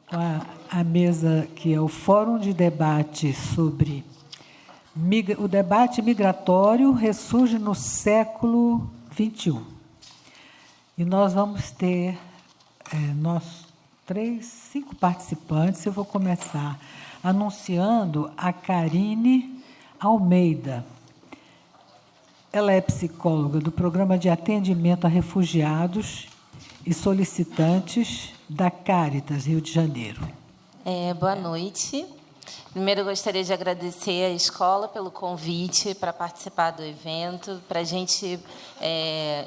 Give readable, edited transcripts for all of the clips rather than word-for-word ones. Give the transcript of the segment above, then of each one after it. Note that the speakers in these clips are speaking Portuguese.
com a mesa que é o Fórum de Debate sobre o debate migratório ressurge no século XXI. E nós vamos ter cinco participantes. Eu vou começar anunciando a Karine Almeida. Ela é psicóloga do Programa de Atendimento a Refugiados e Solicitantes da Cáritas, Rio de Janeiro. Boa noite. Primeiro, eu gostaria de agradecer à escola pelo convite para participar do evento. Para a gente,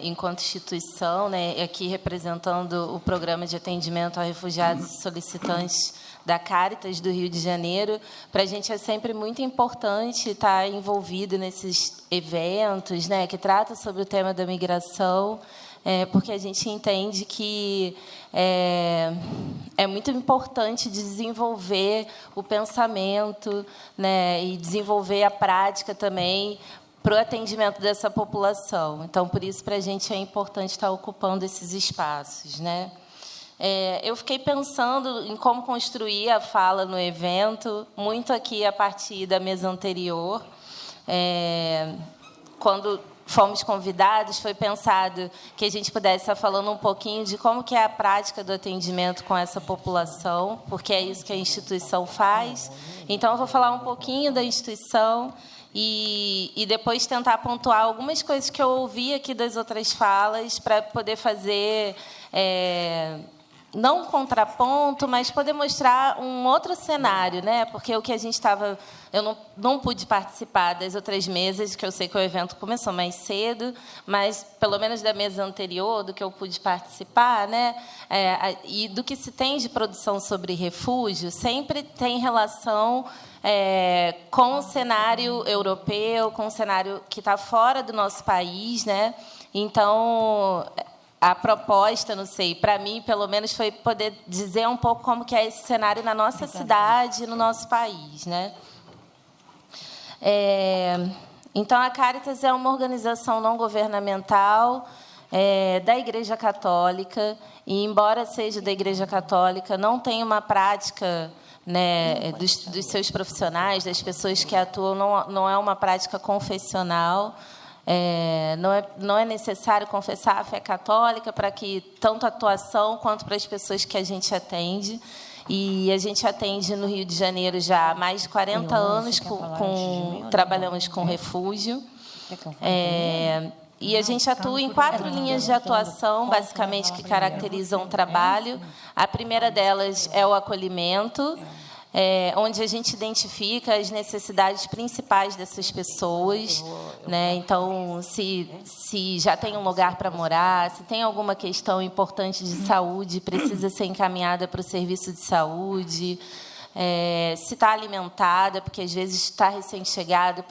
enquanto instituição, né, aqui representando o Programa de Atendimento a Refugiados e Solicitantes da Cáritas do Rio de Janeiro, para a gente é sempre muito importante estar envolvido nesses eventos, né, que tratam sobre o tema da migração, porque a gente entende que é muito importante desenvolver o pensamento, né, e desenvolver a prática também para o atendimento dessa população. Então, por isso, para a gente é importante estar ocupando esses espaços, né? Eu fiquei pensando em como construir a fala no evento, muito aqui a partir da mesa anterior. Quando fomos convidados, foi pensado que a gente pudesse estar falando um pouquinho de como que é a prática do atendimento com essa população, porque é isso que a instituição faz. Então, eu vou falar um pouquinho da instituição e depois tentar pontuar algumas coisas que eu ouvi aqui das outras falas para poder fazer não um contraponto, mas poder mostrar um outro cenário, né? Porque o que a gente estava... Eu não pude participar das outras mesas, que eu sei que o evento começou mais cedo, mas, pelo menos da mesa anterior, do que eu pude participar, né? E do que se tem de produção sobre refúgio, sempre tem relação com o cenário europeu, com o cenário que está fora do nosso país, né? Então... A proposta, não sei, para mim, pelo menos, foi poder dizer um pouco como que é esse cenário na nossa cidade, no nosso país, né? Então, a Cáritas é uma organização não governamental da Igreja Católica, e, embora seja da Igreja Católica, não tem uma prática, né, dos seus profissionais, das pessoas que atuam, não é uma prática confessional. Não é necessário confessar a fé católica para que tanto a atuação quanto para as pessoas que a gente atende. E a gente atende no Rio de Janeiro já há mais de 40 anos, trabalhamos com refúgio. E a gente atua em 4 linhas de atuação, basicamente, que caracterizam o trabalho. A primeira delas é o acolhimento, onde a gente identifica as necessidades principais dessas pessoas, né? Então, se já tem um lugar para morar, se tem alguma questão importante de saúde, precisa ser encaminhada para o serviço de saúde, se está alimentada, porque, às vezes, está recém-chegado,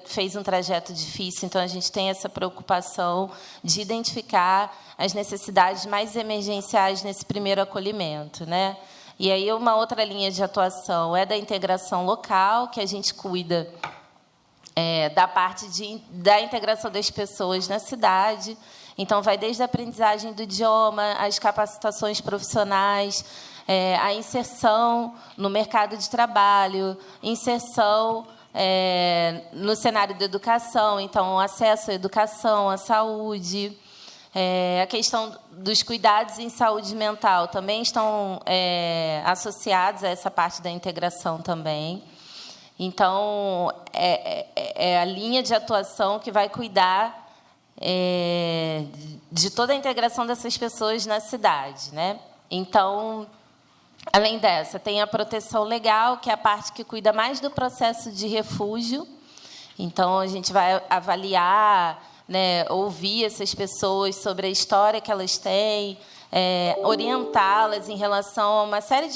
fez um trajeto difícil, então, a gente tem essa preocupação de identificar as necessidades mais emergenciais nesse primeiro acolhimento, né? E aí, uma outra linha de atuação é da integração local, que a gente cuida da parte da integração das pessoas na cidade. Então, vai desde a aprendizagem do idioma, as capacitações profissionais, a inserção no mercado de trabalho, inserção no cenário da educação, então, acesso à educação, à saúde. A questão dos cuidados em saúde mental também estão associados a essa parte da integração também. Então, é a linha de atuação que vai cuidar de toda a integração dessas pessoas na cidade, né? Então, além dessa, tem a proteção legal, que é a parte que cuida mais do processo de refúgio. Então, a gente vai avaliar, né, ouvir essas pessoas sobre a história que elas têm, orientá-las em relação a uma série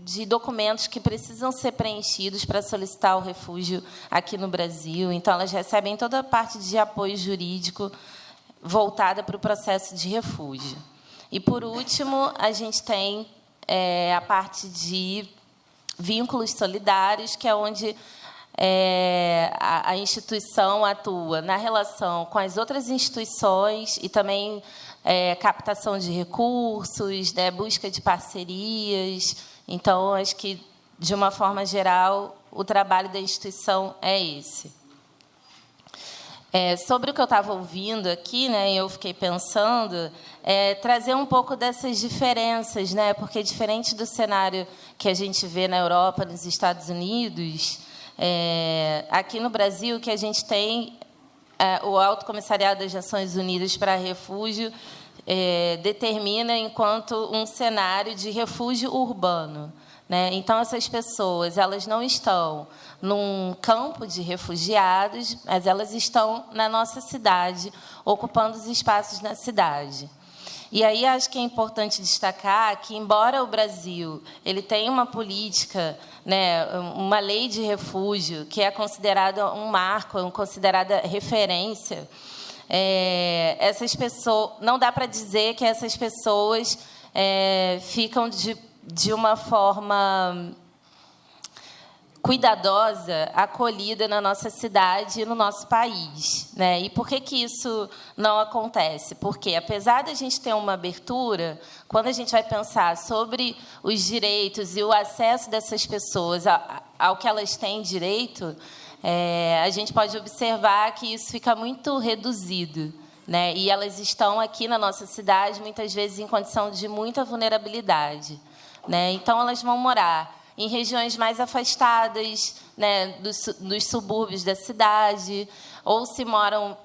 de documentos que precisam ser preenchidos para solicitar o refúgio aqui no Brasil. Então, elas recebem toda a parte de apoio jurídico voltada para o processo de refúgio. E, por último, a gente tem a parte de vínculos solidários, que é onde a instituição atua na relação com as outras instituições e também captação de recursos, né, busca de parcerias. Então, acho que, de uma forma geral, o trabalho da instituição é esse. Sobre o que eu estava ouvindo aqui, né, eu fiquei pensando, trazer um pouco dessas diferenças, né, porque, diferente do cenário que a gente vê na Europa, nos Estados Unidos, aqui no Brasil, que a gente tem o Alto Comissariado das Nações Unidas para Refúgio, determina enquanto um cenário de refúgio urbano, né? Então, essas pessoas, elas não estão num campo de refugiados, mas elas estão na nossa cidade, ocupando os espaços na cidade. E aí acho que é importante destacar que, embora o Brasil ele tenha uma política, né, uma lei de refúgio que é considerada um marco, considerada referência, essas pessoas, não dá para dizer que essas pessoas ficam de uma forma cuidadosa, acolhida na nossa cidade e no nosso país, né? E por que isso não acontece? Porque, apesar de a gente ter uma abertura, quando a gente vai pensar sobre os direitos e o acesso dessas pessoas ao que elas têm direito, a gente pode observar que isso fica muito reduzido, né? E elas estão aqui na nossa cidade, muitas vezes, em condição de muita vulnerabilidade, né? Então, elas vão morar em regiões mais afastadas, né, dos subúrbios da cidade, ou se moram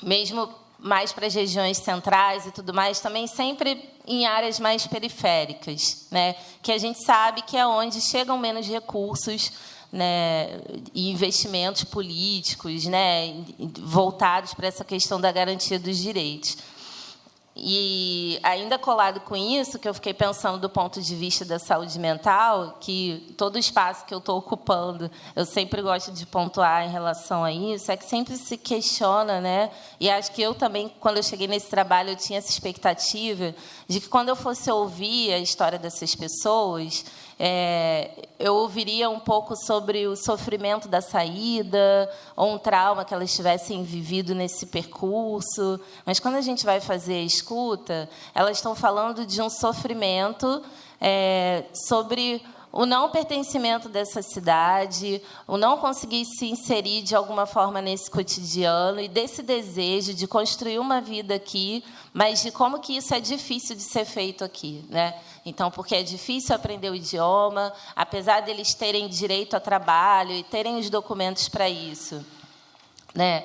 mesmo mais para as regiões centrais e tudo mais, também sempre em áreas mais periféricas, né, que a gente sabe que é onde chegam menos recursos, né, e investimentos políticos, né, voltados para essa questão da garantia dos direitos. E, ainda colado com isso, que eu fiquei pensando do ponto de vista da saúde mental, que todo o espaço que eu estou ocupando, eu sempre gosto de pontuar em relação a isso, é que sempre se questiona, né? E acho que eu também, quando eu cheguei nesse trabalho, eu tinha essa expectativa de que, quando eu fosse ouvir a história dessas pessoas, eu ouviria um pouco sobre o sofrimento da saída, ou um trauma que elas tivessem vivido nesse percurso. Mas, quando a gente vai fazer a escuta, elas estão falando de um sofrimento sobre o não pertencimento dessa cidade, o não conseguir se inserir de alguma forma nesse cotidiano, e desse desejo de construir uma vida aqui, mas de como que isso é difícil de ser feito aqui, né? Então, porque é difícil aprender o idioma, apesar deles terem direito a trabalho e terem os documentos para isso, né?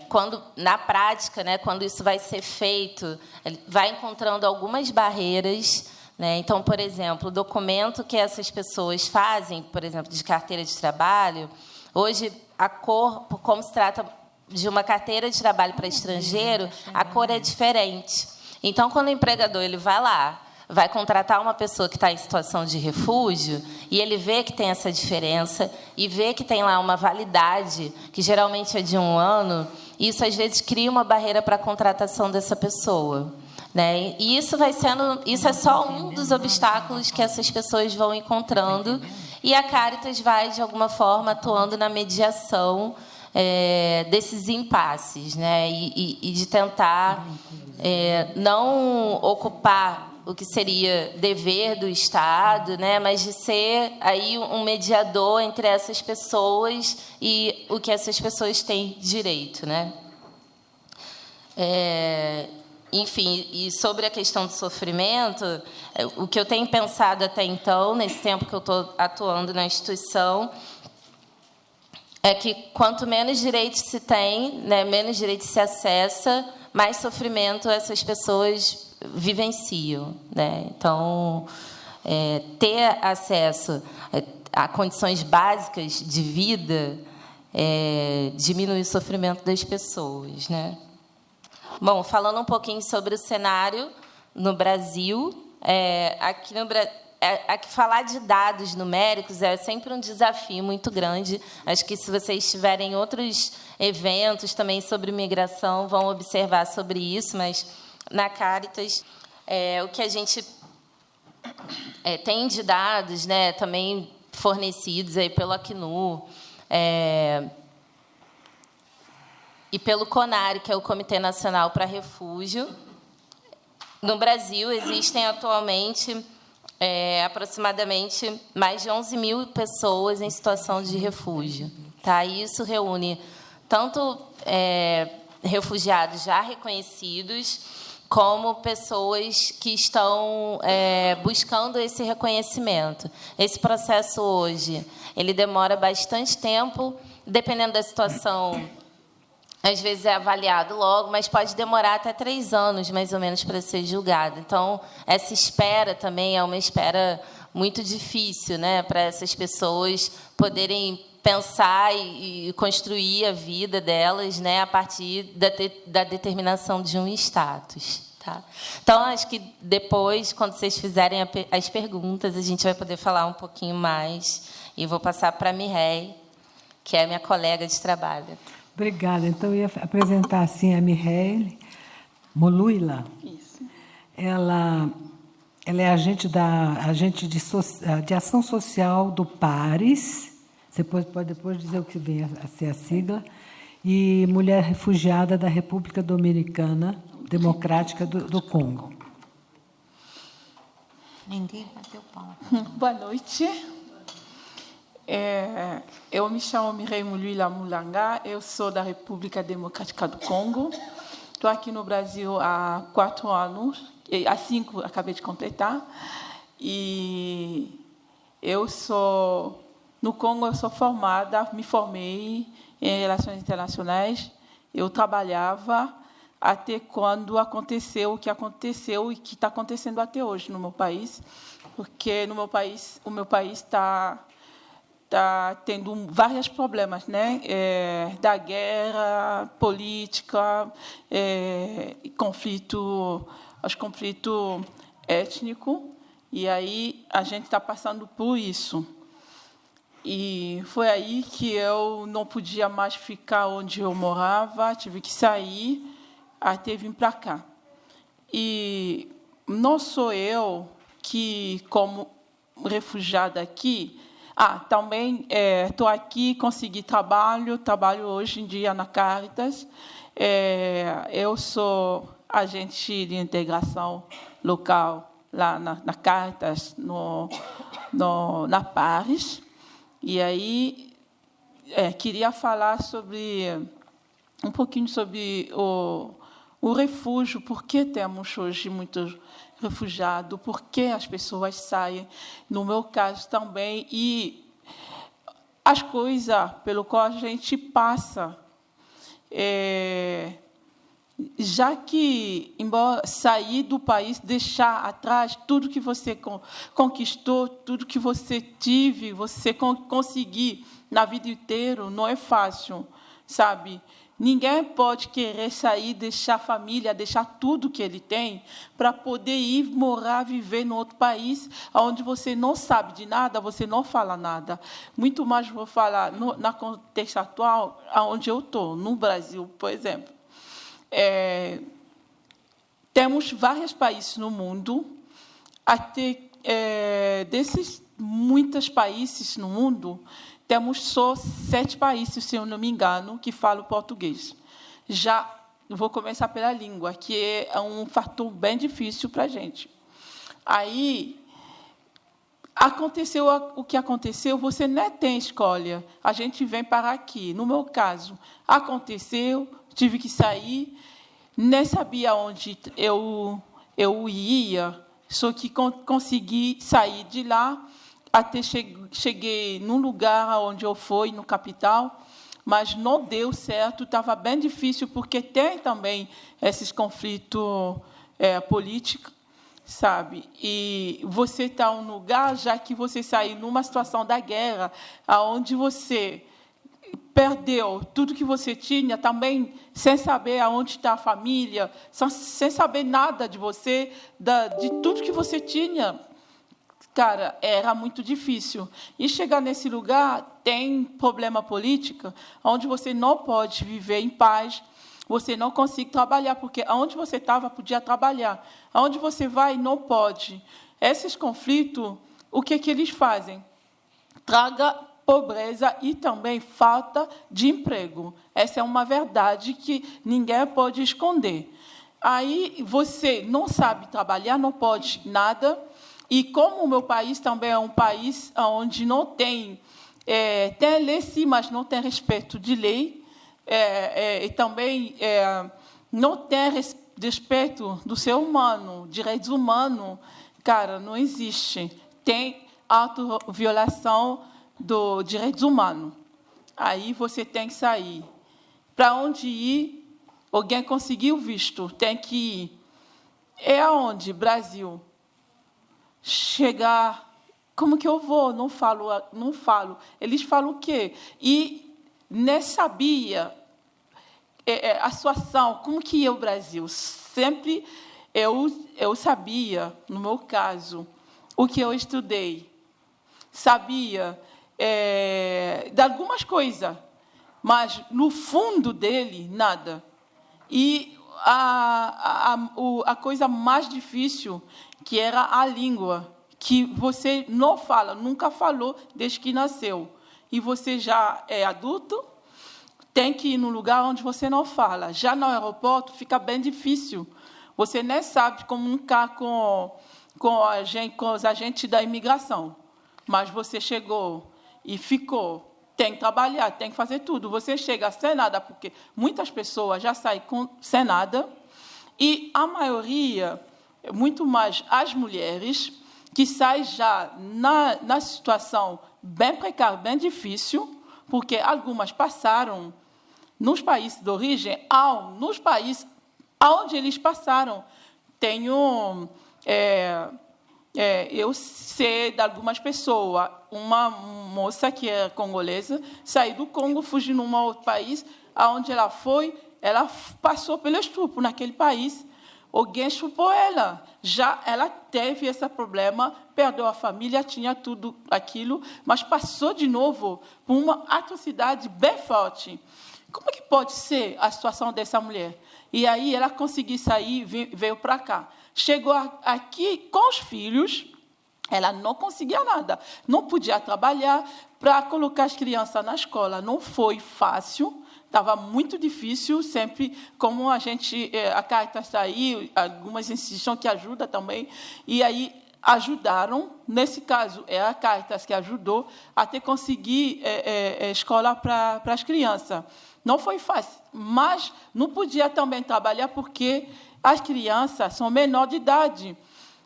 Quando, na prática, né, quando isso vai ser feito, ele vai encontrando algumas barreiras, né? Então, por exemplo, o documento que essas pessoas fazem, por exemplo, de carteira de trabalho, hoje, a cor, como se trata de uma carteira de trabalho para estrangeiro, a cor é diferente. Então, quando o empregador ele vai lá, vai contratar uma pessoa que está em situação de refúgio, e ele vê que tem essa diferença, e vê que tem lá uma validade, que geralmente é de 1 ano, isso, às vezes, cria uma barreira para a contratação dessa pessoa, né? E isso é só um dos obstáculos que essas pessoas vão encontrando, e a Caritas vai, de alguma forma, atuando na mediação desses impasses, né? E de tentar não ocupar o que seria dever do Estado, né, mas de ser aí um mediador entre essas pessoas e o que essas pessoas têm direito, né? Enfim, e sobre a questão do sofrimento, o que eu tenho pensado até então, nesse tempo que eu estou atuando na instituição, é que, quanto menos direitos se tem, né, menos direitos se acessa, mais sofrimento essas pessoas vivenciam, né? Então, ter acesso a condições básicas de vida diminui o sofrimento das pessoas, né? Bom, falando um pouquinho sobre o cenário no Brasil, aqui no Brasil, falar de dados numéricos é sempre um desafio muito grande. Acho que, se vocês tiverem outros eventos também sobre migração, vão observar sobre isso, mas, na Caritas, o que a gente tem de dados, né, também fornecidos aí pelo Acnur, e pelo CONARE, que é o Comitê Nacional para Refúgio. No Brasil, existem atualmente aproximadamente mais de 11 mil pessoas em situação de refúgio. Tá? E isso reúne tanto refugiados já reconhecidos, como pessoas que estão buscando esse reconhecimento. Esse processo, hoje, ele demora bastante tempo, dependendo da situação. Às vezes é avaliado logo, mas pode demorar até 3 anos, mais ou menos, para ser julgado. Então, essa espera também é uma espera muito difícil, né, para essas pessoas poderem pensar e construir a vida delas, né, a partir da determinação de um status. Tá? Então, acho que depois, quando vocês fizerem as perguntas, a gente vai poder falar um pouquinho mais. E vou passar para a Mireille, que é a minha colega de trabalho. Obrigada. Então, eu ia apresentar assim a Mireille Moluila. Isso. Ela é agente de ação social do PARES. Você pode depois dizer o que vem a ser a sigla. E mulher refugiada da República Dominicana Democrática do Congo. Ninguém bateu palma. Boa noite. Eu me chamo Mireille Moluila Mulanga, eu sou da República Democrática do Congo. Estou aqui no Brasil há 4 anos, há 5 acabei de completar. E no Congo eu sou formada, me formei em Relações Internacionais. Eu trabalhava até quando aconteceu o que aconteceu e que está acontecendo até hoje no meu país, porque o meu país está tendo vários problemas, né? Da guerra, política, conflito étnico, e aí a gente está passando por isso. E foi aí que eu não podia mais ficar onde eu morava, tive que sair até vir para cá. E não sou eu que, como refugiada aqui, também estou aqui, consegui trabalho hoje em dia na Caritas. Eu sou agente de integração local lá na Caritas, na PARES. E aí queria falar um pouquinho sobre o refúgio, por que temos hoje muitos refugiados, por que as pessoas saem, no meu caso também, e as coisas pelo qual a gente passa. Já que, embora sair do país, deixar atrás tudo que você conquistou, tudo que você teve, você conseguir na vida inteira, não é fácil, sabe? Ninguém pode querer sair, deixar a família, deixar tudo que ele tem, para poder ir morar, viver em outro país, onde você não sabe de nada, você não fala nada. Muito mais vou falar na contexto atual, onde eu estou, no Brasil, por exemplo. Temos vários países no mundo, até desses muitos países no mundo, temos só 7 países, se eu não me engano, que falam português. Já vou começar pela língua, que é um fator bem difícil para a gente. Aí, aconteceu o que aconteceu, você não tem escolha. A gente vem parar aqui. No meu caso, aconteceu, tive que sair, nem sabia onde eu ia, só que consegui sair de lá, até cheguei num lugar onde eu fui, no capital, mas não deu certo, estava bem difícil, porque tem também esses conflitos políticos, sabe? E você está em um lugar, já que você saiu numa situação da guerra, onde você perdeu tudo que você tinha, também sem saber aonde está a família, sem saber nada de você, de tudo que você tinha. Cara, era muito difícil. E chegar nesse lugar, tem problema político, onde você não pode viver em paz, você não consegue trabalhar, porque onde você estava, podia trabalhar. Aonde você vai, não pode. Esses conflitos, o que eles fazem? pobreza e também falta de emprego. Essa é uma verdade que ninguém pode esconder. Aí você não sabe trabalhar, não pode nada. E como o meu país também é um país onde não tem lei, sim, mas não tem respeito de lei, e também não tem respeito do ser humano, direitos humanos, cara, não existe. Tem autoviolação dos direitos humanos. Aí você tem que sair. Para onde ir? Alguém conseguiu visto, tem que ir. É aonde? Brasil. Chegar. Como que eu vou? Não falo. Eles falam o quê? E nem sabia a situação. Como que é o Brasil? Sempre eu sabia, no meu caso, o que eu estudei. Sabia de algumas coisas, mas, no fundo dele, nada. E a coisa mais difícil, que era a língua, que você não fala, nunca falou desde que nasceu. E você já é adulto, tem que ir num lugar onde você não fala. Já no aeroporto fica bem difícil. Você nem sabe comunicar com os agentes da imigração. Mas você chegou e ficou. Tem que trabalhar, tem que fazer tudo. Você chega sem nada, porque muitas pessoas já saem sem nada. E a maioria, muito mais as mulheres, que saem já na situação bem precária, bem difícil, porque algumas passaram nos países de origem, nos países onde eles passaram. Eu sei de algumas pessoas, uma moça que é congolesa, saiu do Congo, fugiu num outro país, aonde ela foi, ela passou pelo estupro naquele país, alguém estuprou ela. Já ela teve esse problema, perdeu a família, tinha tudo aquilo, mas passou de novo por uma atrocidade bem forte. Como é que pode ser a situação dessa mulher? E aí ela conseguiu sair, veio para cá. Chegou aqui com os filhos, ela não conseguia nada, não podia trabalhar para colocar as crianças na escola. Não foi fácil, estava muito difícil, sempre como a Caritas está aí, algumas instituições que ajudam também, e aí ajudaram. Nesse caso, é a Caritas que ajudou até conseguir escola para as crianças. Não foi fácil, mas não podia também trabalhar porque as crianças são menores de idade.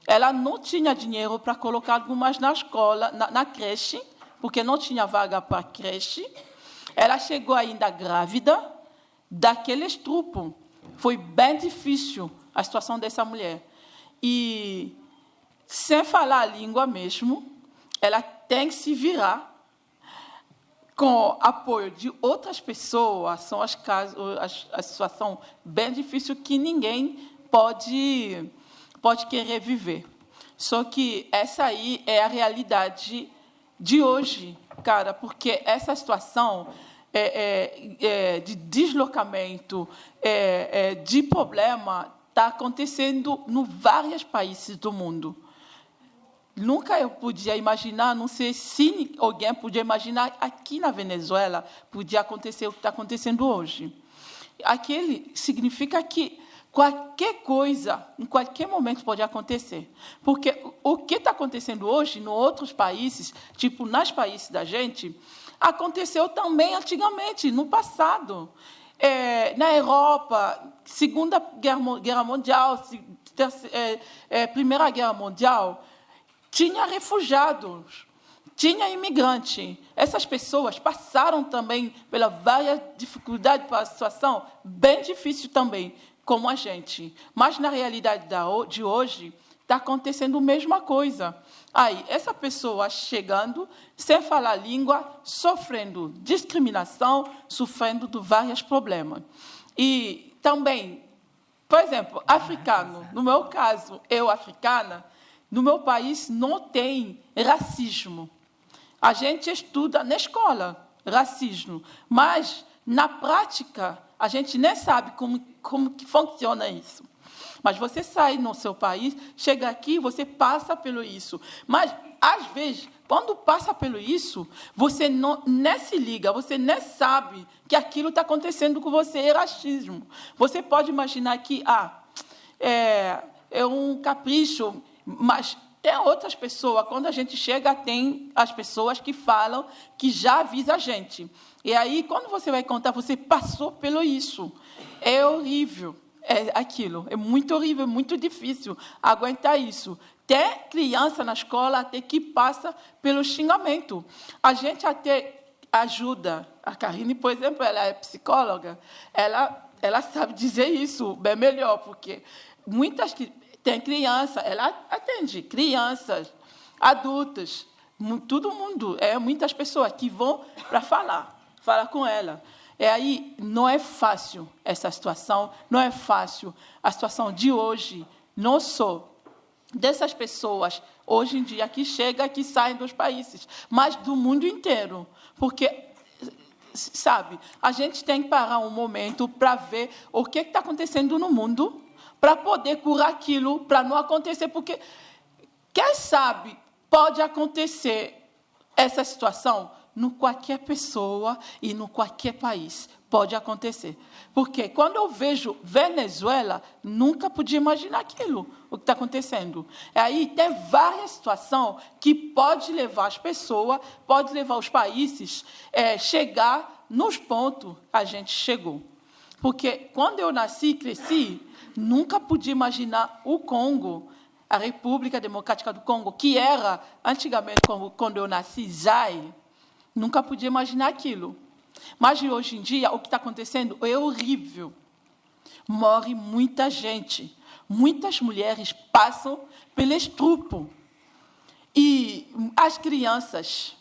Ela não tinha dinheiro para colocar algumas na escola, na creche, porque não tinha vaga para creche. Ela chegou ainda grávida daquele estupro. Foi bem difícil a situação dessa mulher. E, sem falar a língua mesmo, ela tem que se virar com apoio de outras pessoas. São a situação bem difícil que ninguém pode querer viver. Só que essa aí é a realidade de hoje, cara, porque essa situação de deslocamento, de problema, está acontecendo em vários países do mundo. Nunca eu podia imaginar, não sei se alguém podia imaginar, aqui na Venezuela podia acontecer o que está acontecendo hoje. Aquele significa que qualquer coisa, em qualquer momento, pode acontecer. Porque o que está acontecendo hoje, em outros países, tipo nos países da gente, aconteceu também antigamente, no passado. Na Europa, Segunda Guerra Mundial, Primeira Guerra Mundial, tinha refugiados, tinha imigrante. Essas pessoas passaram também pela várias dificuldades, para a situação bem difícil também, como a gente. Mas, na realidade de hoje, está acontecendo a mesma coisa. Aí, essa pessoa chegando, sem falar a língua, sofrendo discriminação, sofrendo de vários problemas. E também, por exemplo, africano. No meu caso, eu, africana, no meu país não tem racismo. A gente estuda na escola racismo, mas, na prática, a gente nem sabe como que funciona isso. Mas você sai no seu país, chega aqui, você passa pelo isso. Mas às vezes, quando passa pelo isso, você nem se liga, você nem sabe que aquilo está acontecendo com você, é racismo. Você pode imaginar que é um capricho, mas tem outras pessoas. Quando a gente chega, tem as pessoas que falam, que já avisam a gente. E aí, quando você vai contar, você passou pelo isso. É horrível. É aquilo. É muito horrível, é muito difícil aguentar isso. Tem criança na escola até que passa pelo xingamento. A gente até ajuda. A Karine, por exemplo, ela é psicóloga. Ela sabe dizer isso bem melhor, porque muitas tem criança, ela atende crianças, adultos, todo mundo, muitas pessoas que vão para falar com ela. E aí não é fácil essa situação, não é fácil a situação de hoje, não só dessas pessoas hoje em dia que chegam, que saem dos países, mas do mundo inteiro, porque sabe, a gente tem que parar um momento para ver o que está acontecendo no mundo, para poder curar aquilo, para não acontecer, porque, quem sabe, pode acontecer essa situação em qualquer pessoa e em qualquer país. Pode acontecer. Porque, quando eu vejo Venezuela, nunca podia imaginar aquilo, o que está acontecendo. Aí tem várias situações que pode levar as pessoas, pode levar os países a chegar nos pontos que a gente chegou. Porque, quando eu nasci e cresci, nunca podia imaginar o Congo, a República Democrática do Congo, que era, antigamente, quando eu nasci, Zaire, nunca podia imaginar aquilo. Mas, hoje em dia, o que está acontecendo é horrível. Morre muita gente. Muitas mulheres passam pelo estupro. E as crianças,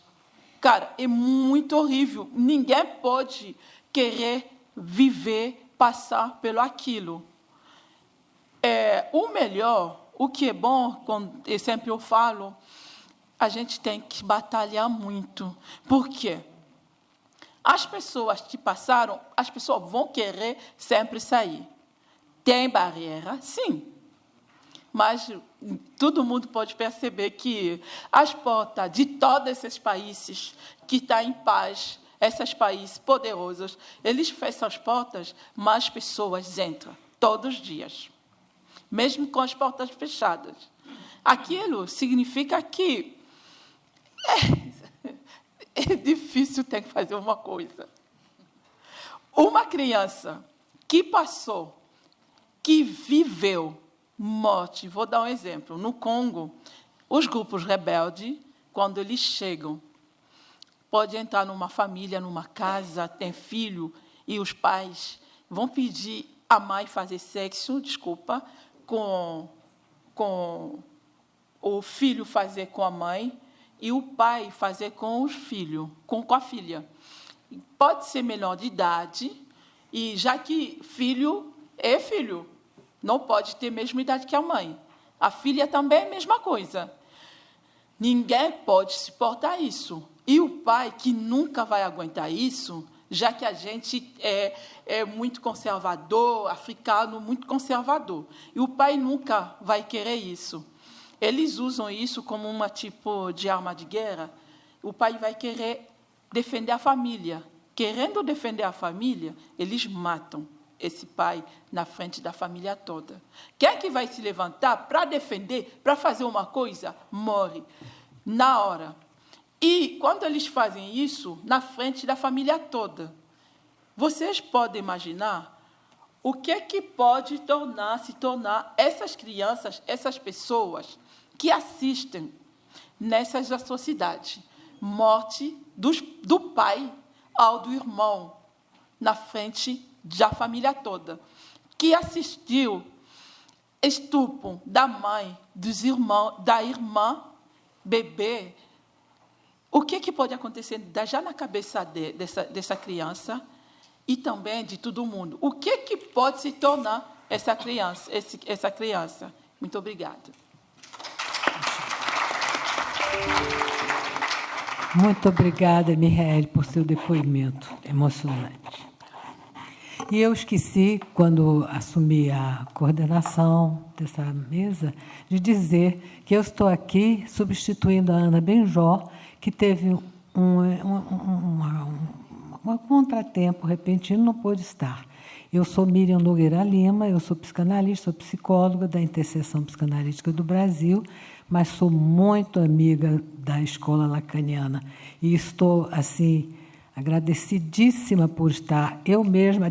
cara, é muito horrível. Ninguém pode querer viver, passar pelo aquilo. O melhor, o que é bom, quando sempre eu falo, a gente tem que batalhar muito. Por quê? As pessoas que passaram, as pessoas vão querer sempre sair. Tem barreira? Sim. Mas todo mundo pode perceber que as portas de todos esses países que estão em paz, esses países poderosos, eles fecham as portas, mas as pessoas entram todos os dias, mesmo com as portas fechadas. Aquilo significa que é difícil ter que fazer uma coisa. Uma criança que passou, que viveu morte, vou dar um exemplo. No Congo, os grupos rebeldes, quando eles chegam, pode entrar numa família, numa casa, tem filho, e os pais vão pedir a mãe fazer sexo, com o filho fazer com a mãe, e o pai fazer com os filhos, com a filha. Pode ser menor de idade, e já que filho é filho, não pode ter a mesma idade que a mãe. A filha também é a mesma coisa. Ninguém pode suportar isso. E o pai, que nunca vai aguentar isso, já que a gente é muito conservador, africano, muito conservador. E o pai nunca vai querer isso. Eles usam isso como uma tipo de arma de guerra. O pai vai querer defender a família. Querendo defender a família, eles matam esse pai na frente da família toda. Quem é que vai se levantar para defender, para fazer uma coisa, morre na hora. E, quando eles fazem isso, na frente da família toda, vocês podem imaginar o que é que pode se tornar essas crianças, essas pessoas que assistem nessas atrocidades. Morte do pai ao do irmão, na frente da família toda, que assistiu estupro da mãe, dos irmãos, da irmã, bebê. O que pode acontecer já na cabeça dessa criança e também de todo mundo? O que pode se tornar essa criança? Muito obrigada. Muito obrigada, Mihaele, por seu depoimento emocionante. E eu esqueci, quando assumi a coordenação dessa mesa, de dizer que eu estou aqui substituindo a Ana Benjó, que teve um contratempo repentino, não pôde estar. Eu sou Miriam Nogueira Lima, eu sou psicanalista, sou psicóloga da Interseção Psicanalítica do Brasil, mas sou muito amiga da escola lacaniana. E estou, assim, agradecidíssima por estar, eu mesma,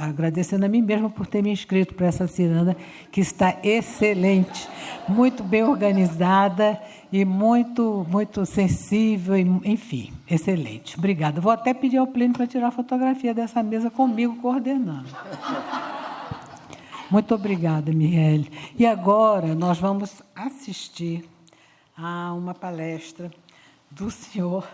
agradecendo a mim mesma por ter me inscrito para essa ciranda, que está excelente, muito bem organizada e muito, muito sensível, enfim, excelente. Obrigada. Vou até pedir ao Plínio para tirar a fotografia dessa mesa comigo, coordenando. Muito obrigada, Mireille. E agora nós vamos assistir a uma palestra do senhor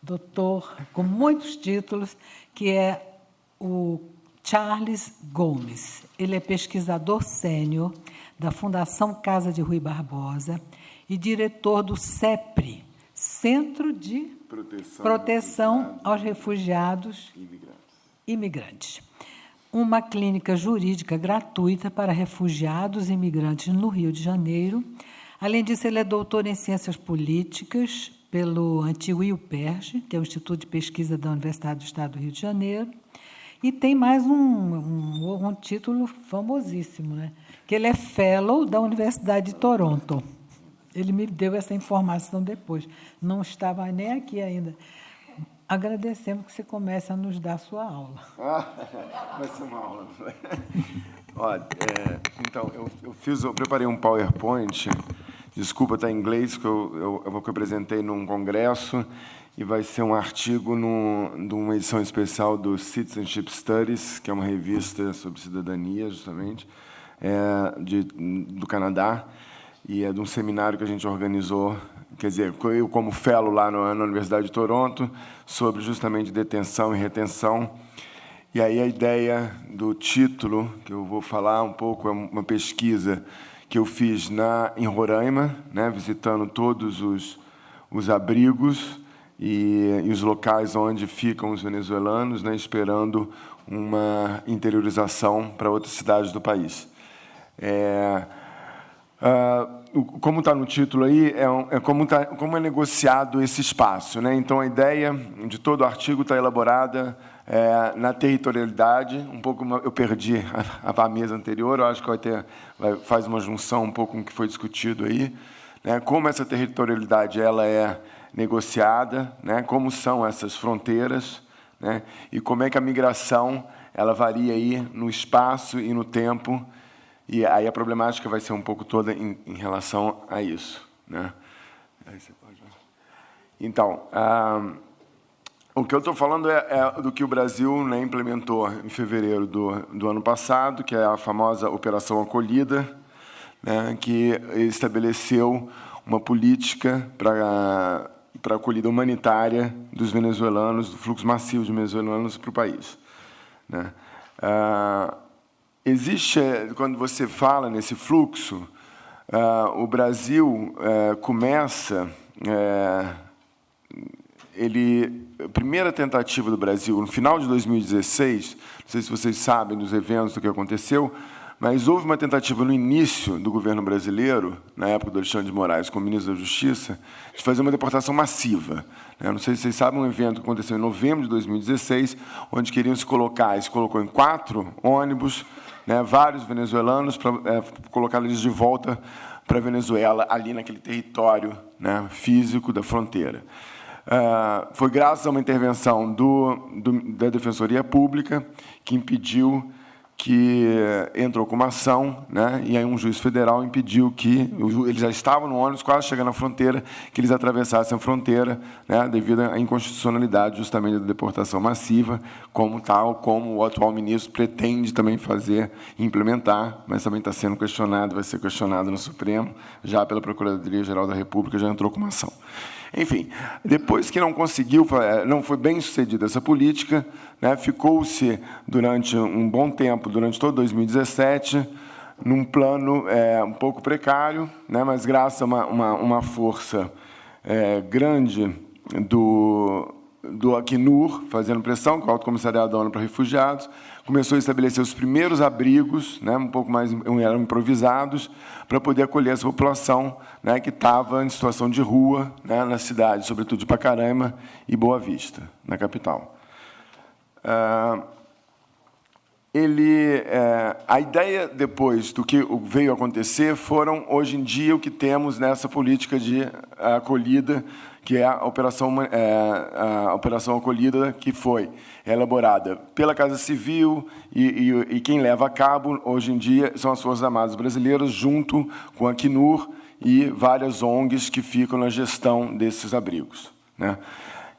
doutor, com muitos títulos, que é o Charles Gomes. Ele é pesquisador sênior da Fundação Casa de Rui Barbosa e diretor do CEPRE, Centro de Proteção aos Refugiados e Imigrantes. Uma clínica jurídica gratuita para refugiados e imigrantes no Rio de Janeiro. Além disso, ele é doutor em Ciências Políticas pelo antigo IUPERJ, que é o Instituto de Pesquisa da Universidade do Estado do Rio de Janeiro, e tem mais um título famosíssimo, né? Que ele é Fellow da Universidade de Toronto. Ele me deu essa informação depois, não estava nem aqui ainda. Agradecemos que você comece a nos dar a sua aula. Vai ser uma aula. Olha, então, eu preparei um PowerPoint, desculpa, está em inglês, que eu apresentei num congresso, e vai ser um artigo de uma edição especial do Citizenship Studies, que é uma revista sobre cidadania, justamente, do Canadá, e é de um seminário que a gente organizou, quer dizer, eu como fellow lá na Universidade de Toronto, sobre justamente detenção e retenção. E aí a ideia do título, que eu vou falar um pouco, é uma pesquisa que eu fiz em Roraima, né, visitando todos os abrigos e os locais onde ficam os venezuelanos, né, esperando uma interiorização para outras cidades do país. Como está no título aí, como é negociado esse espaço, né? Então, a ideia de todo o artigo está elaborada na territorialidade. Um pouco, eu perdi a mesa anterior, eu acho que faz uma junção um pouco com o que foi discutido aí, né? Como essa territorialidade ela é negociada, né? Como são essas fronteiras, né? E como é que a migração ela varia aí no espaço e no tempo. E aí a problemática vai ser um pouco toda em relação a isso, né? Então, o que eu estou falando é do que o Brasil, né, implementou em fevereiro do ano passado, que é a famosa Operação Acolhida, né, que estabeleceu uma política para a acolhida humanitária dos venezuelanos, do fluxo massivo de venezuelanos para o país, né? Existe, quando você fala nesse fluxo, o Brasil começa... a primeira tentativa do Brasil, no final de 2016, não sei se vocês sabem dos eventos do que aconteceu, mas houve uma tentativa no início do governo brasileiro, na época do Alexandre de Moraes, como ministro da Justiça, de fazer uma deportação massiva. Não sei se vocês sabem, um evento que aconteceu em novembro de 2016, onde queriam se colocou em 4 ônibus, né, vários venezuelanos, para colocar eles de volta para a Venezuela, ali naquele território, né, físico da fronteira. Foi graças a uma intervenção da Defensoria Pública que impediu que entrou com uma ação, né, e aí um juiz federal impediu que eles já estavam no ônibus, quase chegando à fronteira, que eles atravessassem a fronteira, né, devido à inconstitucionalidade justamente da deportação massiva, como o atual ministro pretende também fazer e implementar, mas também está sendo questionado, vai ser questionado no Supremo, já pela Procuradoria-Geral da República, já entrou com uma ação. Enfim, depois que não foi bem sucedida essa política, né, ficou-se durante um bom tempo, durante todo 2017, num plano um pouco precário, né, mas graças a uma força grande do Acnur, fazendo pressão, que é o Alto Comissariado da ONU para Refugiados, começou a estabelecer os primeiros abrigos, né, um pouco mais eram improvisados, para poder acolher essa população, né, que estava em situação de rua, né, na cidade, sobretudo de Pacaraima e Boa Vista, na capital. A ideia, depois do que veio acontecer, foram, hoje em dia, o que temos nessa política de acolhida, que é a Operação Acolhida, que foi elaborada pela Casa Civil e quem leva a cabo, hoje em dia, são as Forças Armadas Brasileiras, junto com a Acnur e várias ONGs que ficam na gestão desses abrigos, né?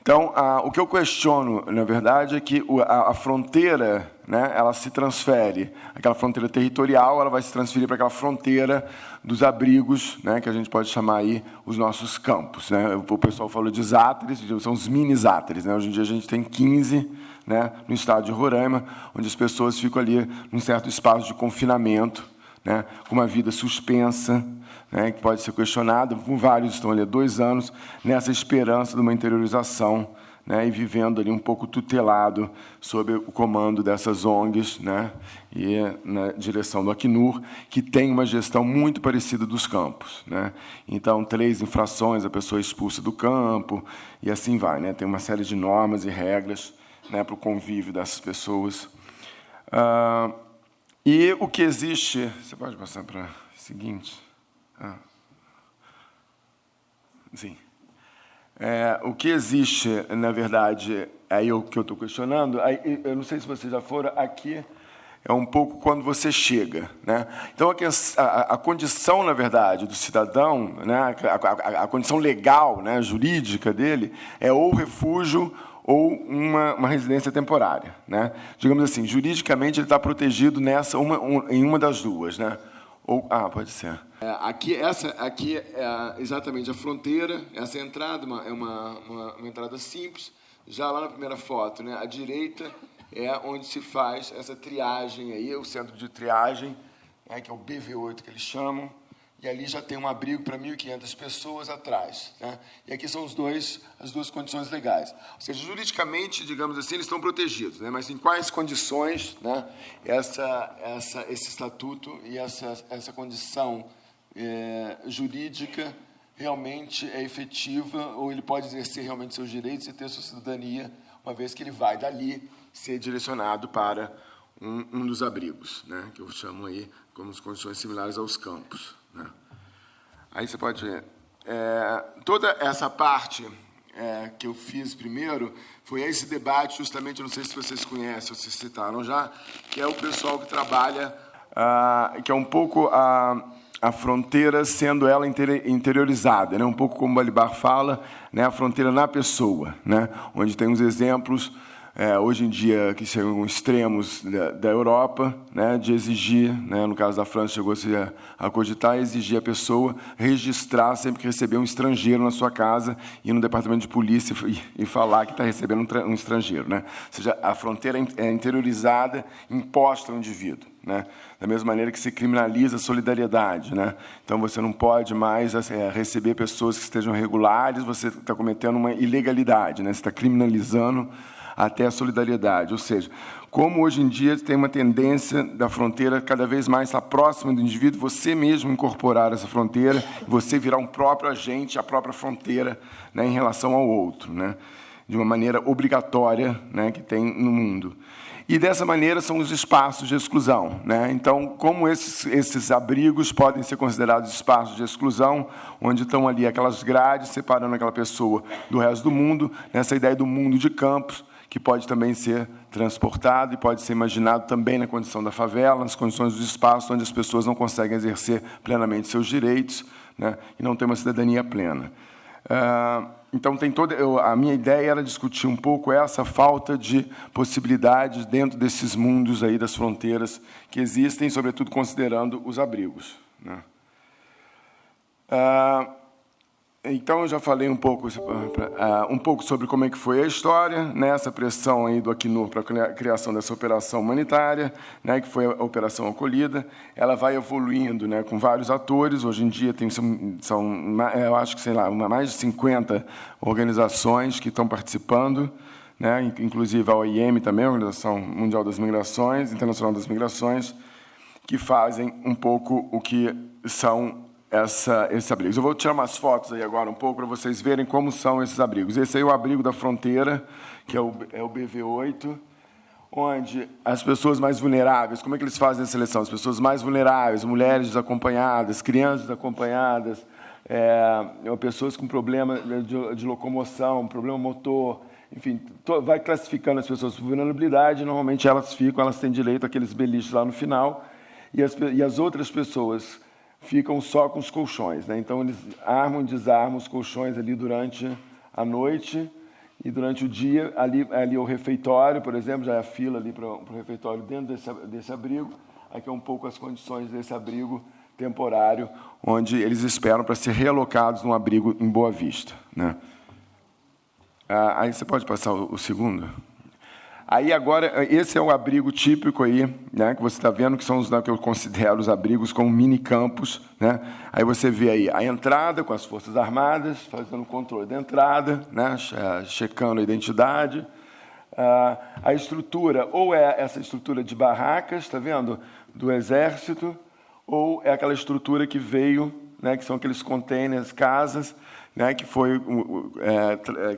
Então, o que eu questiono, na verdade, é que a fronteira, né, ela se transfere, aquela fronteira territorial, ela vai se transferir para aquela fronteira dos abrigos, né, que a gente pode chamar aí os nossos campos, né? O pessoal falou de záteres, são os mini-záteres, né? Hoje em dia a gente tem 15, né, no estado de Roraima, onde as pessoas ficam ali num certo espaço de confinamento, né, com uma vida suspensa, né, que pode ser questionada. Vários estão ali há 2 anos nessa esperança de uma interiorização, né, e vivendo ali um pouco tutelado sob o comando dessas ONGs, né, e na direção do Acnur, que tem uma gestão muito parecida dos campos, né? Então, 3 infrações, a pessoa é expulsa do campo, e assim vai, né? Tem uma série de normas e regras, né, para o convívio dessas pessoas. E o que existe... Você pode passar para o seguinte? Sim. O que existe, na verdade, aí o que eu estou questionando, aí, eu não sei se vocês já foram, aqui é um pouco quando você chega, né? Então, a condição, na verdade, do cidadão, né, a condição legal, né, jurídica dele, é ou refúgio ou uma residência temporária, né? Digamos assim, juridicamente ele está protegido em uma das duas, né? Pode ser. Essa aqui é exatamente a fronteira, essa entrada é uma entrada simples. Já lá na primeira foto, né, à direita é onde se faz essa triagem aí, o centro de triagem, né, que é o BV8 que eles chamam, e ali já tem um abrigo para 1.500 pessoas atrás, né? E aqui são as duas condições legais. Ou seja, juridicamente, digamos assim, eles estão protegidos, né? Mas em quais condições, né, esse estatuto e essa condição jurídica realmente é efetiva, ou ele pode exercer realmente seus direitos e ter sua cidadania, uma vez que ele vai dali ser direcionado para um dos abrigos, né, que eu chamo aí como as condições similares aos campos, né? Aí você pode ver. Toda essa parte que eu fiz primeiro foi esse debate, justamente, não sei se vocês conhecem ou se citaram já, que é o pessoal que trabalha, que é um pouco a fronteira sendo ela interiorizada, né? Um pouco como o Balibar fala, né? A fronteira na pessoa, né? Onde tem uns exemplos, hoje em dia, que são extremos da Europa, né? De exigir, né? No caso da França, chegou-se a cogitar, exigir a pessoa registrar sempre que receber um estrangeiro na sua casa, ir no departamento de polícia e falar que está recebendo um estrangeiro, né? Ou seja, a fronteira é interiorizada, imposta ao indivíduo, né? Da mesma maneira que se criminaliza a solidariedade, né? Então, você não pode mais receber pessoas que estejam irregulares, você está cometendo uma ilegalidade, né? Você está criminalizando até a solidariedade. Ou seja, como hoje em dia tem uma tendência da fronteira cada vez mais estar próxima do indivíduo, você mesmo incorporar essa fronteira, você virar um próprio agente, a própria fronteira, né, em relação ao outro, né? De uma maneira obrigatória, né, que tem no mundo. E, dessa maneira, são os espaços de exclusão, né? Então, como esses abrigos podem ser considerados espaços de exclusão, onde estão ali aquelas grades separando aquela pessoa do resto do mundo, nessa ideia do mundo de campos, que pode também ser transportado e pode ser imaginado também na condição da favela, nas condições dos espaços onde as pessoas não conseguem exercer plenamente seus direitos, né, e não têm uma cidadania plena. Então, a minha ideia era discutir um pouco essa falta de possibilidades dentro desses mundos aí das fronteiras que existem, sobretudo considerando os abrigos, né? Então, eu já falei um pouco sobre como é que foi a história, né, essa pressão aí do Acnur para a criação dessa operação humanitária, né, que foi a Operação Acolhida. Ela vai evoluindo, né, com vários atores. Hoje em dia eu acho que, sei lá, mais de 50 organizações que estão participando, né, inclusive a OIM também, a Organização Mundial das Migrações, Internacional das Migrações, que fazem um pouco o que são esses abrigos. Eu vou tirar umas fotos aí agora um pouco para vocês verem como são esses abrigos. Esse aí é o abrigo da fronteira, que é o BV8, onde as pessoas mais vulneráveis, como é que eles fazem a seleção? As pessoas mais vulneráveis, mulheres desacompanhadas, crianças desacompanhadas, pessoas com problema de locomoção, problema motor, enfim, vai classificando as pessoas por vulnerabilidade. Normalmente elas têm direito àqueles beliches lá no final, e as outras pessoas ficam só com os colchões, né? Então, eles armam e desarmam os colchões ali durante a noite, e durante o dia, ali o refeitório, por exemplo, já é a fila ali para o refeitório dentro desse abrigo. Aqui é um pouco as condições desse abrigo temporário, onde eles esperam para ser realocados num abrigo em Boa Vista, né? Aí você pode passar o segundo? Aí, agora, esse é o abrigo típico aí, né, que você está vendo, que são os, né, que eu considero os abrigos como mini-campos, né? Aí você vê aí a entrada com as Forças Armadas, fazendo o controle da entrada, né, checando a identidade. A estrutura, ou é essa estrutura de barracas, está vendo, do Exército, ou é aquela estrutura que veio, né, que são aqueles containers, casas, né, que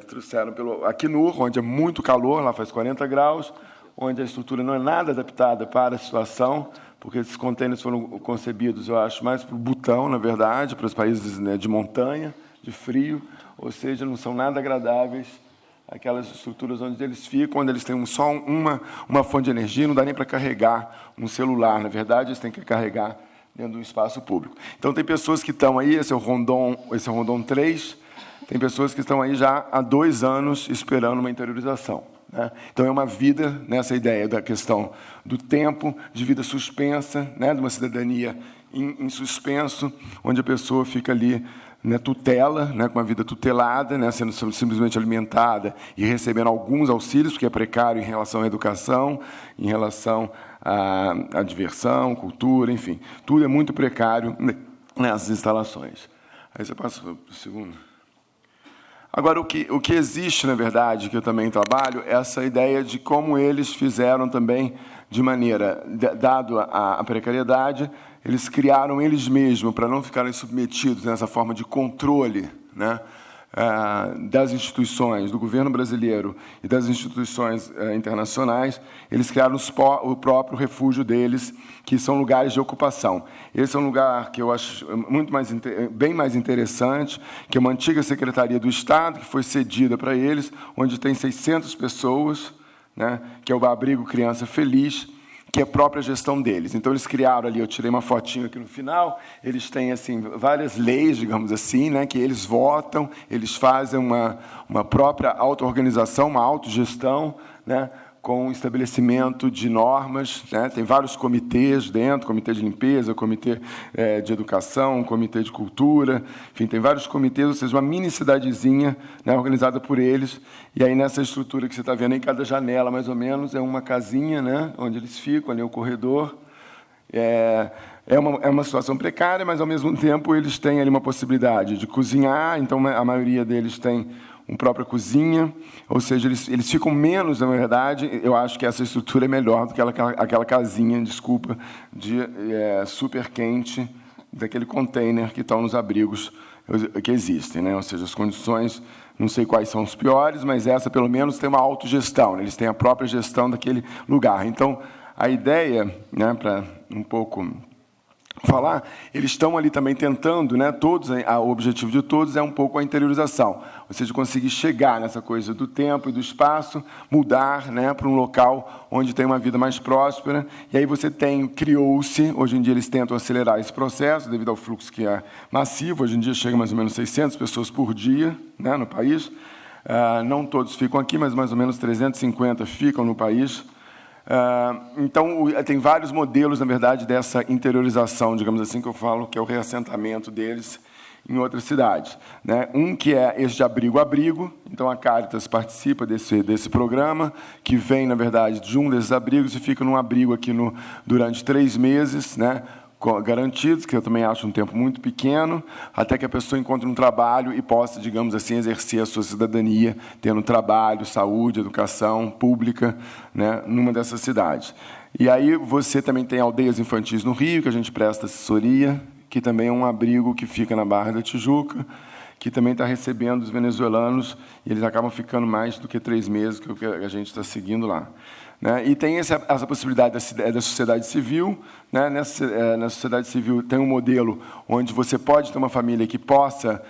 trouxeram pelo Acnur, onde é muito calor, lá faz 40 graus, onde a estrutura não é nada adaptada para a situação, porque esses contêineres foram concebidos, eu acho, mais para o Butão, na verdade, para os países, né, de montanha, de frio, ou seja, não são nada agradáveis aquelas estruturas onde eles ficam, onde eles têm só uma fonte de energia, não dá nem para carregar um celular, na verdade, eles têm que carregar dentro do espaço público. Então, tem pessoas que estão aí, esse é o Rondon 3, tem pessoas que estão aí já há 2 anos esperando uma interiorização, né? Então, é uma vida nessa ideia da questão do tempo, de vida suspensa, né, de uma cidadania em suspenso, onde a pessoa fica ali, né, tutela, né, com uma vida tutelada, né, sendo simplesmente alimentada e recebendo alguns auxílios, porque é precário em relação à educação, em relação à diversão, cultura, enfim. Tudo é muito precário nessas instalações. Aí você passa para o segundo. Agora, o que existe, na verdade, que eu também trabalho, é essa ideia de como eles fizeram também, de maneira, dado a precariedade, eles criaram eles mesmos, para não ficarem submetidos nessa forma de controle, né, das instituições, do governo brasileiro e das instituições internacionais. Eles criaram o próprio refúgio deles, que são lugares de ocupação. Esse é um lugar que eu acho bem mais interessante, que é uma antiga Secretaria do Estado, que foi cedida para eles, onde tem 600 pessoas, né, que é o Abrigo Criança Feliz, que é a própria gestão deles. Então, eles criaram ali, eu tirei uma fotinho aqui no final, eles têm, assim, várias leis, digamos assim, né, que eles votam, eles fazem uma própria auto-organização, uma autogestão, né, com estabelecimento de normas, né, tem vários comitês dentro, comitê de limpeza, comitê de educação, comitê de cultura, enfim, tem vários comitês, ou seja, uma mini cidadezinha, né, organizada por eles, e aí nessa estrutura que você está vendo, em cada janela, mais ou menos, é uma casinha, né, onde eles ficam, ali é o corredor. É uma situação precária, mas, ao mesmo tempo, eles têm ali uma possibilidade de cozinhar, então a maioria deles tem uma própria cozinha, ou seja, eles ficam menos, na verdade. Eu acho que essa estrutura é melhor do que aquela casinha, desculpa, de super quente, daquele container que estão nos abrigos que existem, né? Ou seja, as condições, não sei quais são os piores, mas essa, pelo menos, tem uma autogestão, né? Eles têm a própria gestão daquele lugar. Então, a ideia, né, para um pouco falar, eles estão ali também tentando, né, todos, o objetivo de todos é um pouco a interiorização, ou seja, conseguir chegar nessa coisa do tempo e do espaço, mudar, né, para um local onde tem uma vida mais próspera. E aí você criou-se, hoje em dia eles tentam acelerar esse processo, devido ao fluxo que é massivo, hoje em dia chega mais ou menos 600 pessoas por dia, né, no país. Não todos ficam aqui, mas mais ou menos 350 ficam no país. Então, tem vários modelos, na verdade, dessa interiorização, digamos assim, que eu falo, que é o reassentamento deles, em outras cidades, né? Um que é esse de abrigo a abrigo, então a Caritas participa desse programa, que vem, na verdade, de um desses abrigos e fica num abrigo aqui durante 3 meses, né? Garantidos, que eu também acho um tempo muito pequeno, até que a pessoa encontre um trabalho e possa, digamos assim, exercer a sua cidadania, tendo trabalho, saúde, educação pública, né, numa dessas cidades. E aí você também tem aldeias infantis no Rio, que a gente presta assessoria, que também é um abrigo que fica na Barra da Tijuca, que também está recebendo os venezuelanos, e eles acabam ficando mais do que 3 meses, que é o que a gente está seguindo lá. Né? E tem essa possibilidade da sociedade civil. Né? Na sociedade civil tem um modelo onde você pode ter uma família que possa,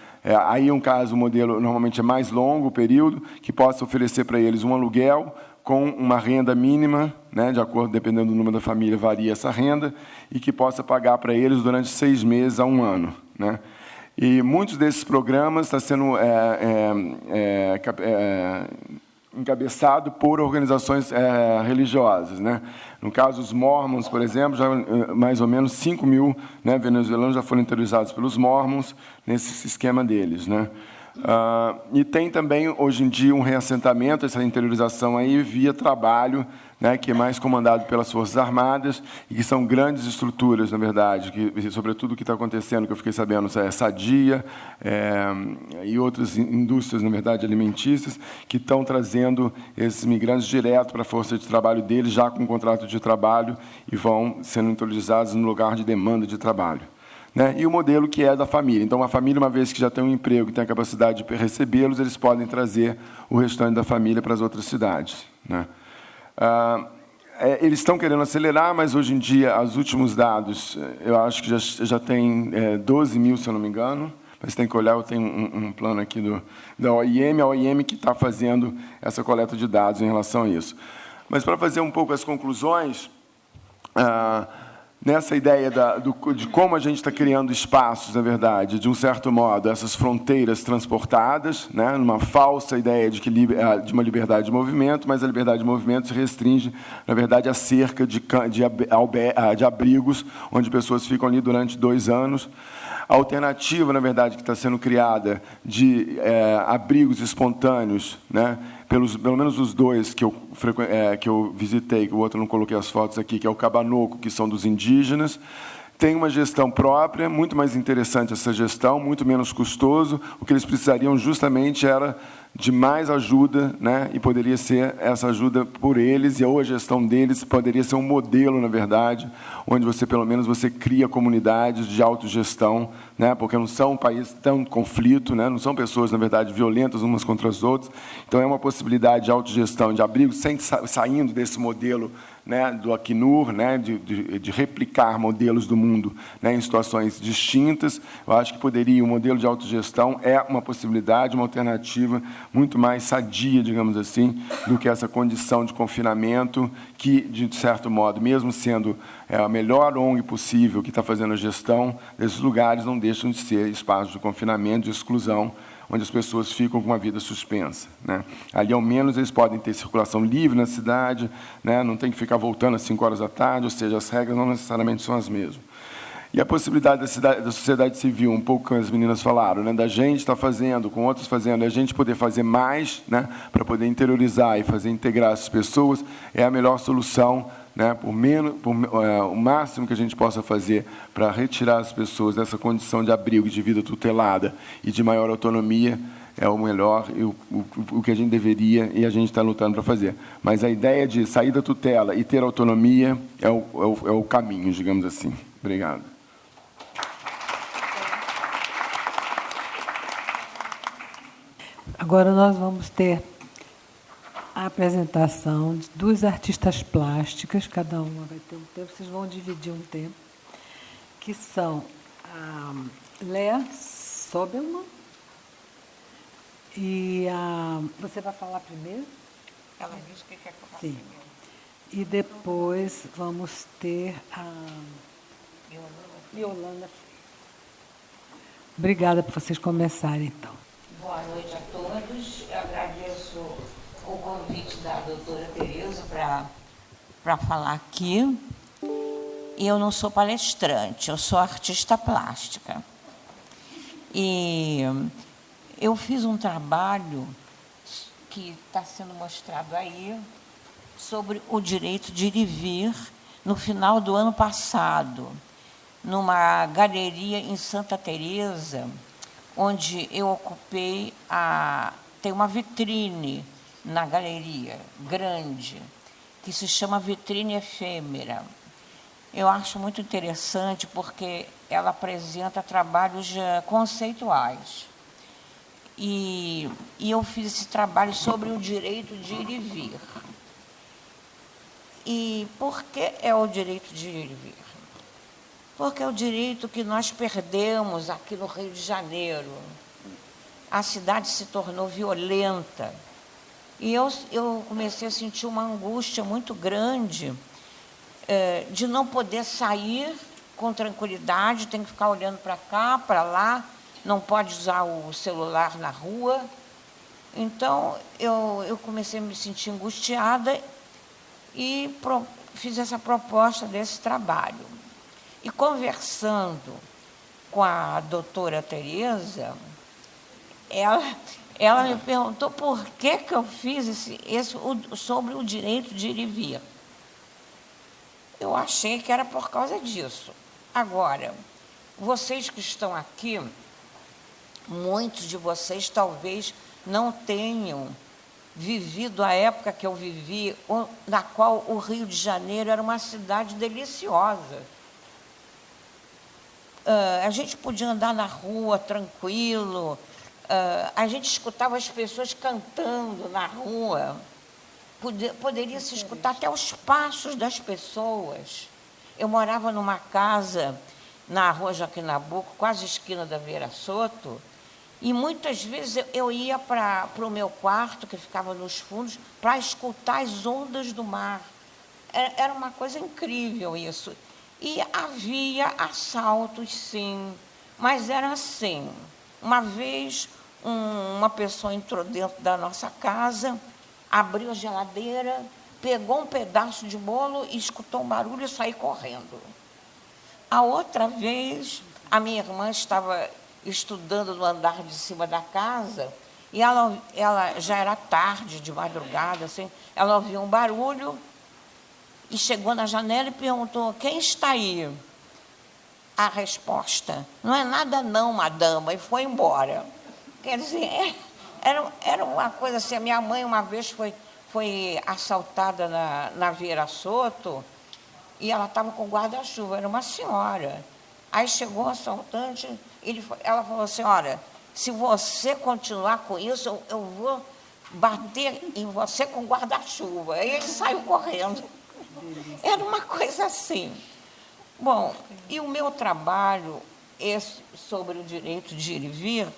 aí um caso, o modelo normalmente é mais longo o período, que possa oferecer para eles um aluguel com uma renda mínima, né? De acordo, dependendo do número da família, varia essa renda, e que possa pagar para eles durante 6 meses a 1 ano. Né? E muitos desses programas estão sendo encabeçado por organizações religiosas, né? No caso, os Mormons, por exemplo, já mais ou menos 5 mil, né, venezuelanos já foram interiorizados pelos Mormons nesse esquema deles, né? E tem também, hoje em dia, um reassentamento, essa interiorização aí via trabalho, né, que é mais comandado pelas Forças Armadas, e que são grandes estruturas, na verdade, que, sobretudo o que está acontecendo, que eu fiquei sabendo, é Sadia e outras indústrias, na verdade, alimentícias, que estão trazendo esses migrantes direto para a força de trabalho deles, já com contrato de trabalho, e vão sendo interiorizados no lugar de demanda de trabalho. Né? E o modelo que é da família. Então, a família, uma vez que já tem um emprego, tem a capacidade de recebê-los, eles podem trazer o restante da família para as outras cidades. Né? Eles estão querendo acelerar, mas, hoje em dia, os últimos dados, eu acho que já tem 12 mil, se eu não me engano, mas tem que olhar, eu tenho um plano aqui da OIM, a OIM que está fazendo essa coleta de dados em relação a isso. Mas, para fazer um pouco as conclusões, nessa ideia de como a gente está criando espaços, na verdade, de um certo modo, essas fronteiras transportadas, né, numa falsa ideia de uma liberdade de movimento, mas a liberdade de movimento se restringe, na verdade, a cerca de abrigos, onde pessoas ficam ali durante 2 anos. A alternativa, na verdade, que está sendo criada de abrigos espontâneos, né, pelo menos os 2 que eu visitei, que o outro não coloquei as fotos aqui, que é o Cabanoco, que são dos indígenas, tem uma gestão própria, muito mais interessante essa gestão, muito menos custoso. O que eles precisariam justamente era de mais ajuda, né? E poderia ser essa ajuda por eles, ou a gestão deles poderia ser um modelo, na verdade, onde você, pelo menos, você cria comunidades de autogestão, né? Porque não são um país tão conflito, né? Não são pessoas, na verdade, violentas umas contra as outras. Então, é uma possibilidade de autogestão, de abrigo, saindo desse modelo, né, do Acnur, né, de replicar modelos do mundo, né, em situações distintas. Eu acho que o modelo de autogestão é uma possibilidade, uma alternativa muito mais sadia, digamos assim, do que essa condição de confinamento que, de certo modo, mesmo sendo a melhor ONG possível que está fazendo a gestão desses lugares, não deixam de ser espaços de confinamento, de exclusão, onde as pessoas ficam com a vida suspensa. Né? Ali, ao menos, eles podem ter circulação livre na cidade, né? Não tem que ficar voltando às 5 horas da tarde, ou seja, as regras não necessariamente são as mesmas. E a possibilidade da sociedade civil, um pouco como as meninas falaram, né? Da gente estar fazendo, com outros fazendo, a gente poder fazer mais, né? Para poder interiorizar e integrar essas pessoas, é a melhor solução, né? O máximo que a gente possa fazer para retirar as pessoas dessa condição de abrigo, de vida tutelada e de maior autonomia, é o melhor, o que a gente deveria e a gente está lutando para fazer. Mas a ideia de sair da tutela e ter autonomia é o caminho, digamos assim. Obrigado. Agora nós vamos ter a apresentação de 2 artistas plásticas, cada uma vai ter um tempo, vocês vão dividir um tempo, que são a Lea Sobelman e a... Você vai falar primeiro? Ela diz que quer falar Sim. primeiro. E depois vamos ter a Yolanda. Obrigada por vocês começarem, então. Boa noite a todos. Eu agradeço o convite da doutora Tereza para falar aqui. Eu não sou palestrante, eu sou artista plástica. E eu fiz um trabalho que está sendo mostrado aí sobre o direito de ir e vir no final do ano passado, numa galeria em Santa Teresa, onde eu ocupei tem uma vitrine na galeria, grande, que se chama Vitrine Efêmera. Eu acho muito interessante porque ela apresenta trabalhos conceituais. E eu fiz esse trabalho sobre o direito de ir e vir. E por que é o direito de ir e vir? Porque é o direito que nós perdemos aqui no Rio de Janeiro. A cidade se tornou violenta. E eu comecei a sentir uma angústia muito grande de não poder sair com tranquilidade, tem que ficar olhando para cá, para lá, não pode usar o celular na rua. Então, eu comecei a me sentir angustiada e fiz essa proposta desse trabalho. E conversando com a doutora Tereza, ela me perguntou por que eu fiz sobre o direito de ir e vir. Eu achei que era por causa disso. Agora, vocês que estão aqui, muitos de vocês talvez não tenham vivido a época que eu vivi, na qual o Rio de Janeiro era uma cidade deliciosa. A gente podia andar na rua tranquilo, a gente escutava as pessoas cantando na rua, poderia se escutar até os passos das pessoas. Eu morava numa casa na rua Joaquim Nabuco, quase esquina da Vieira Soto, e muitas vezes eu ia para o meu quarto, que ficava nos fundos, para escutar as ondas do mar. Era uma coisa incrível isso. E havia assaltos, sim, mas era assim. Uma vez, uma pessoa entrou dentro da nossa casa, abriu a geladeira, pegou um pedaço de bolo e escutou um barulho e saiu correndo. A outra vez, a minha irmã estava estudando no andar de cima da casa e ela já era tarde, de madrugada, assim, ela ouviu um barulho e chegou na janela e perguntou: quem está aí? A resposta: não é nada não, madama, e foi embora. Quer dizer, era uma coisa assim. A minha mãe uma vez foi assaltada na Vieira Soto e ela estava com guarda-chuva, era uma senhora. Aí chegou o assaltante, ela falou assim: olha, se você continuar com isso, eu vou bater em você com guarda-chuva. Aí ele saiu correndo. Era uma coisa assim. Bom, e o meu trabalho sobre o direito de ir e vir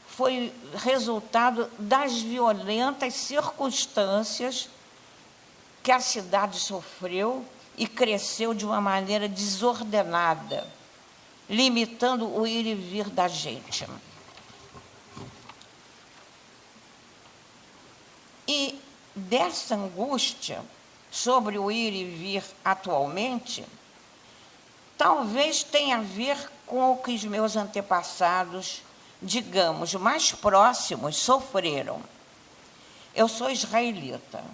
foi resultado das violentas circunstâncias que a cidade sofreu e cresceu de uma maneira desordenada, limitando o ir e vir da gente. E dessa angústia sobre o ir e vir atualmente, talvez tenha a ver com o que os meus antepassados, digamos, mais próximos, sofreram. Eu sou israelita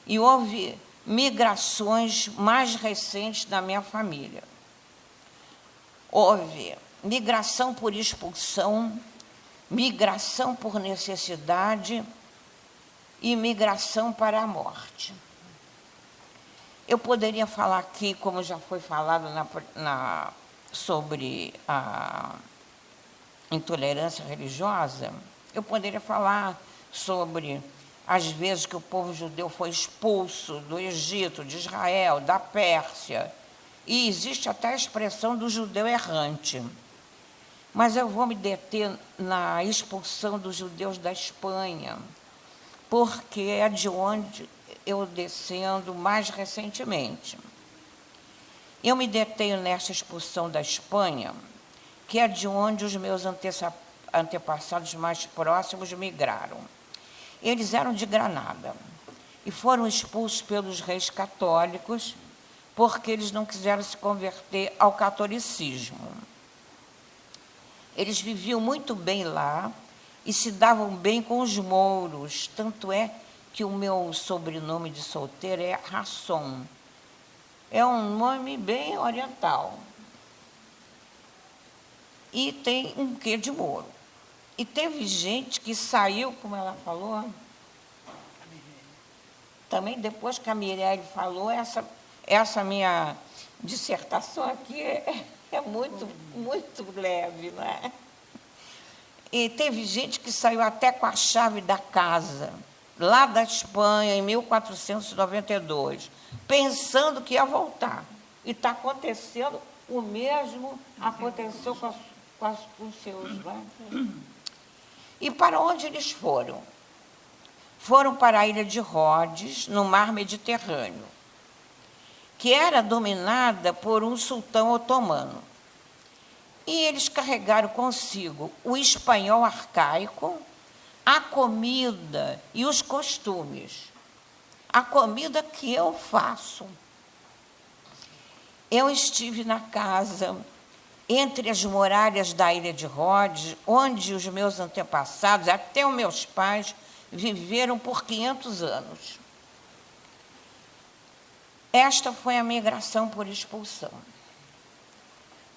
e houve migrações mais recentes na minha família. Houve migração por expulsão, migração por necessidade e migração para a morte. Eu poderia falar aqui, como já foi falado sobre a intolerância religiosa, eu poderia falar sobre as vezes que o povo judeu foi expulso do Egito, de Israel, da Pérsia, e existe até a expressão do judeu errante. Mas eu vou me deter na expulsão dos judeus da Espanha, porque é de onde eu descendo mais recentemente. Eu me detenho nessa expulsão da Espanha, que é de onde os meus antepassados mais próximos migraram. Eles eram de Granada e foram expulsos pelos reis católicos porque eles não quiseram se converter ao catolicismo. Eles viviam muito bem lá e se davam bem com os mouros. Tanto é que o meu sobrenome de solteira é Rasson. É um nome bem oriental. E tem um quê de mouro. E teve gente que saiu, como ela falou, também depois que a Mirelle falou, essa minha dissertação aqui é muito, muito leve, não é? E teve gente que saiu até com a chave da casa, lá da Espanha, em 1492, pensando que ia voltar. E está acontecendo o mesmo, aconteceu com os seus. Né? E para onde eles foram? Foram para a ilha de Rhodes, no mar Mediterrâneo, que era dominada por um sultão otomano. E eles carregaram consigo o espanhol arcaico, a comida e os costumes. A comida que eu faço. Eu estive na casa, entre as muralhas da ilha de Rhodes, onde os meus antepassados, até os meus pais, viveram por 500 anos. Esta foi a migração por expulsão.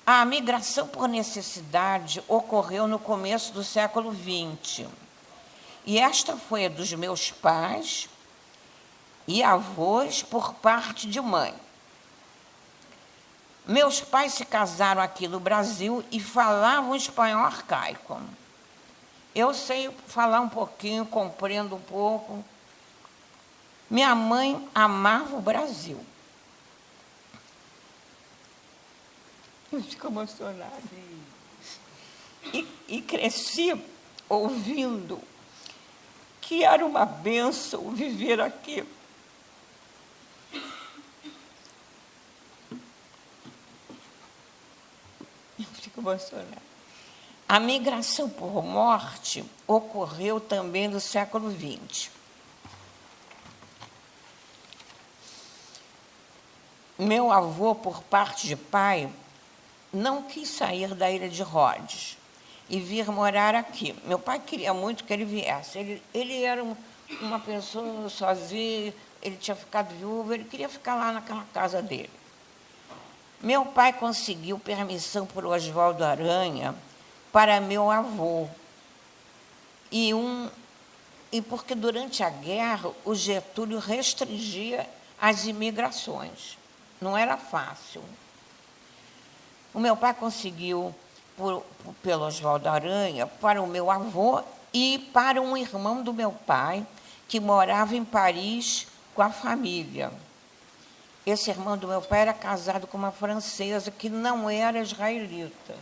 A migração por necessidade ocorreu no começo do século XX. E esta foi a dos meus pais e avós por parte de mãe. Meus pais se casaram aqui no Brasil e falavam espanhol arcaico. Eu sei falar um pouquinho, compreendo um pouco. Minha mãe amava o Brasil. Eu fico emocionada. E cresci ouvindo que era uma bênção viver aqui. Eu fico emocionada. A migração por morte ocorreu também no século XX. Meu avô, por parte de pai, não quis sair da ilha de Rhodes e vir morar aqui. Meu pai queria muito que ele viesse. Ele era uma pessoa sozinha, ele tinha ficado viúvo, ele queria ficar lá naquela casa dele. Meu pai conseguiu permissão por Oswaldo Aranha para meu avô. E porque durante a guerra o Getúlio restringia as imigrações. Não era fácil. O meu pai conseguiu, pelo Oswaldo Aranha, para o meu avô e para um irmão do meu pai, que morava em Paris com a família. Esse irmão do meu pai era casado com uma francesa que não era israelita.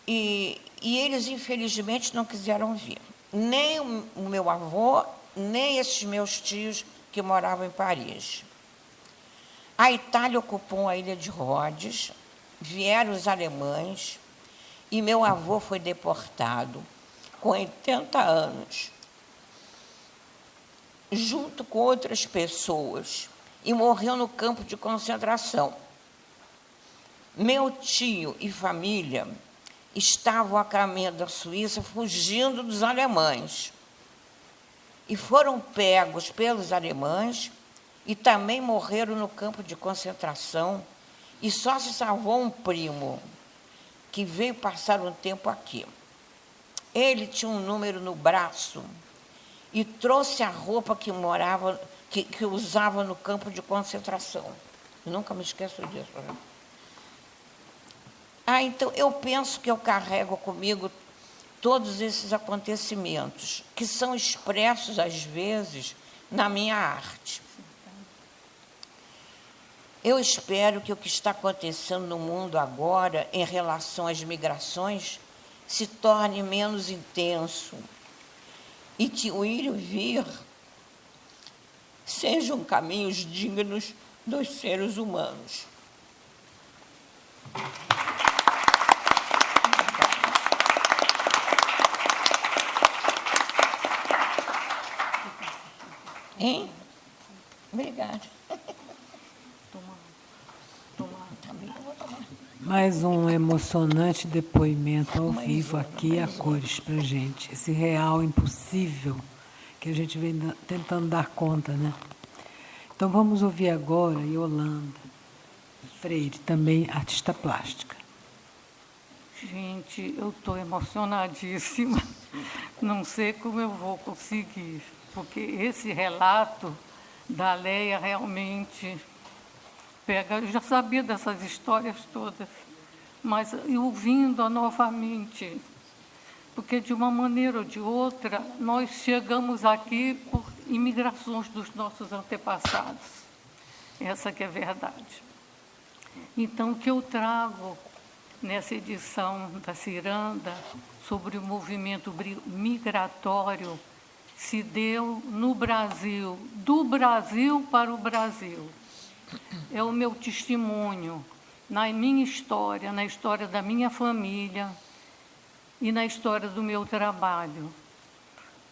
E eles, infelizmente, não quiseram vir. Nem o meu avô, nem esses meus tios que moravam em Paris. A Itália ocupou a ilha de Rhodes, vieram os alemães, e meu avô foi deportado com 80 anos, junto com outras pessoas, e morreu no campo de concentração. Meu tio e família estavam a caminho da Suíça, fugindo dos alemães. E foram pegos pelos alemães e também morreram no campo de concentração. E só se salvou um primo, que veio passar um tempo aqui. Ele tinha um número no braço e trouxe a roupa que usava no campo de concentração. Eu nunca me esqueço disso. Né? Então, eu penso que eu carrego comigo todos esses acontecimentos, que são expressos, às vezes, na minha arte. Eu espero que o que está acontecendo no mundo agora, em relação às migrações, se torne menos intenso e que o ir e vir sejam caminhos dignos dos seres humanos. Hein? Obrigada. Também eu vou tomar. Mais um emocionante depoimento ao vivo aqui, a cores, para a gente. Esse real impossível que a gente vem tentando dar conta, né? Então, vamos ouvir agora Yolanda Freire, também artista plástica. Gente, eu estou emocionadíssima. Não sei como eu vou conseguir, porque esse relato da Leia realmente pega. Eu já sabia dessas histórias todas, mas ouvindo-a novamente, porque de uma maneira ou de outra nós chegamos aqui por imigrações dos nossos antepassados. Essa que é a verdade. Então, o que eu trago nessa edição da Ciranda sobre o movimento migratório se deu no Brasil, do Brasil para o Brasil. É o meu testemunho na minha história, na história da minha família e na história do meu trabalho.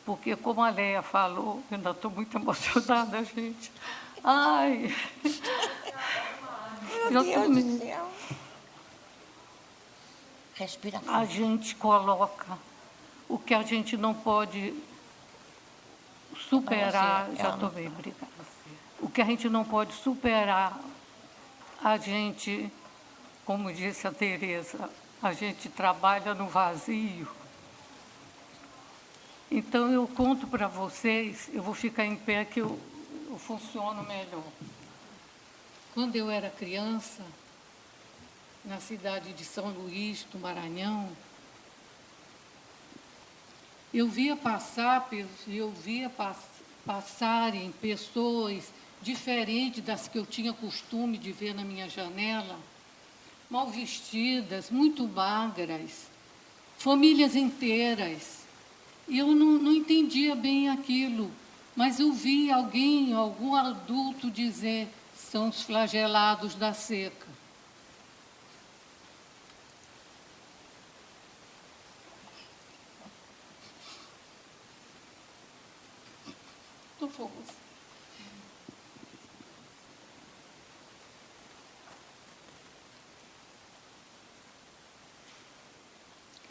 Porque, como a Leia falou, eu ainda estou muito emocionada, gente. Ai! Meu Deus do céu. Respira. A gente coloca o que a gente não pode superar. Já tomei, obrigada. O que a gente não pode superar, a gente, como disse a Tereza, a gente trabalha no vazio. Então, eu conto para vocês, eu vou ficar em pé que eu funciono melhor. Quando eu era criança, na cidade de São Luís, do Maranhão, eu via passarem pessoas diferentes das que eu tinha costume de ver na minha janela, mal vestidas, muito magras, famílias inteiras. E eu não entendia bem aquilo, mas eu vi algum adulto dizer: são os flagelados da seca. Por favor.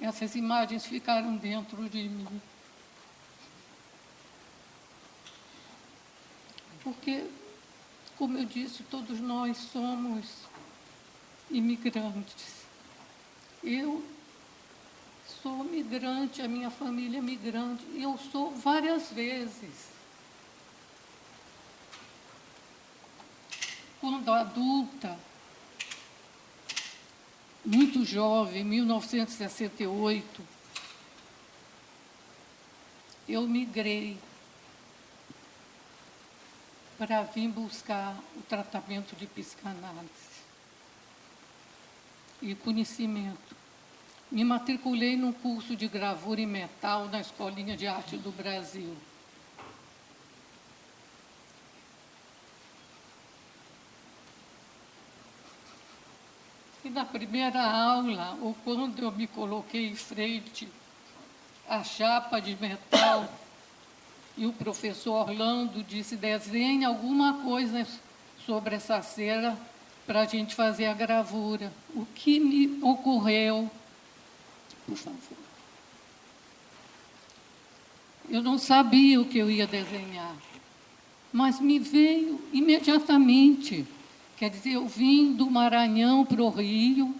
Essas imagens ficaram dentro de mim. Porque, como eu disse, todos nós somos imigrantes. Eu sou migrante, a minha família é migrante, e eu sou várias vezes. Quando adulta, muito jovem, em 1968, eu migrei para vir buscar o tratamento de psicanálise e conhecimento. Me matriculei num curso de gravura em metal na Escolinha de Arte do Brasil. E na primeira aula, ou quando eu me coloquei em frente à chapa de metal, e o professor Orlando disse: desenhe alguma coisa sobre essa cera para a gente fazer a gravura. O que me ocorreu, por favor? Eu não sabia o que eu ia desenhar, mas me veio imediatamente. Quer dizer, eu vim do Maranhão para o Rio,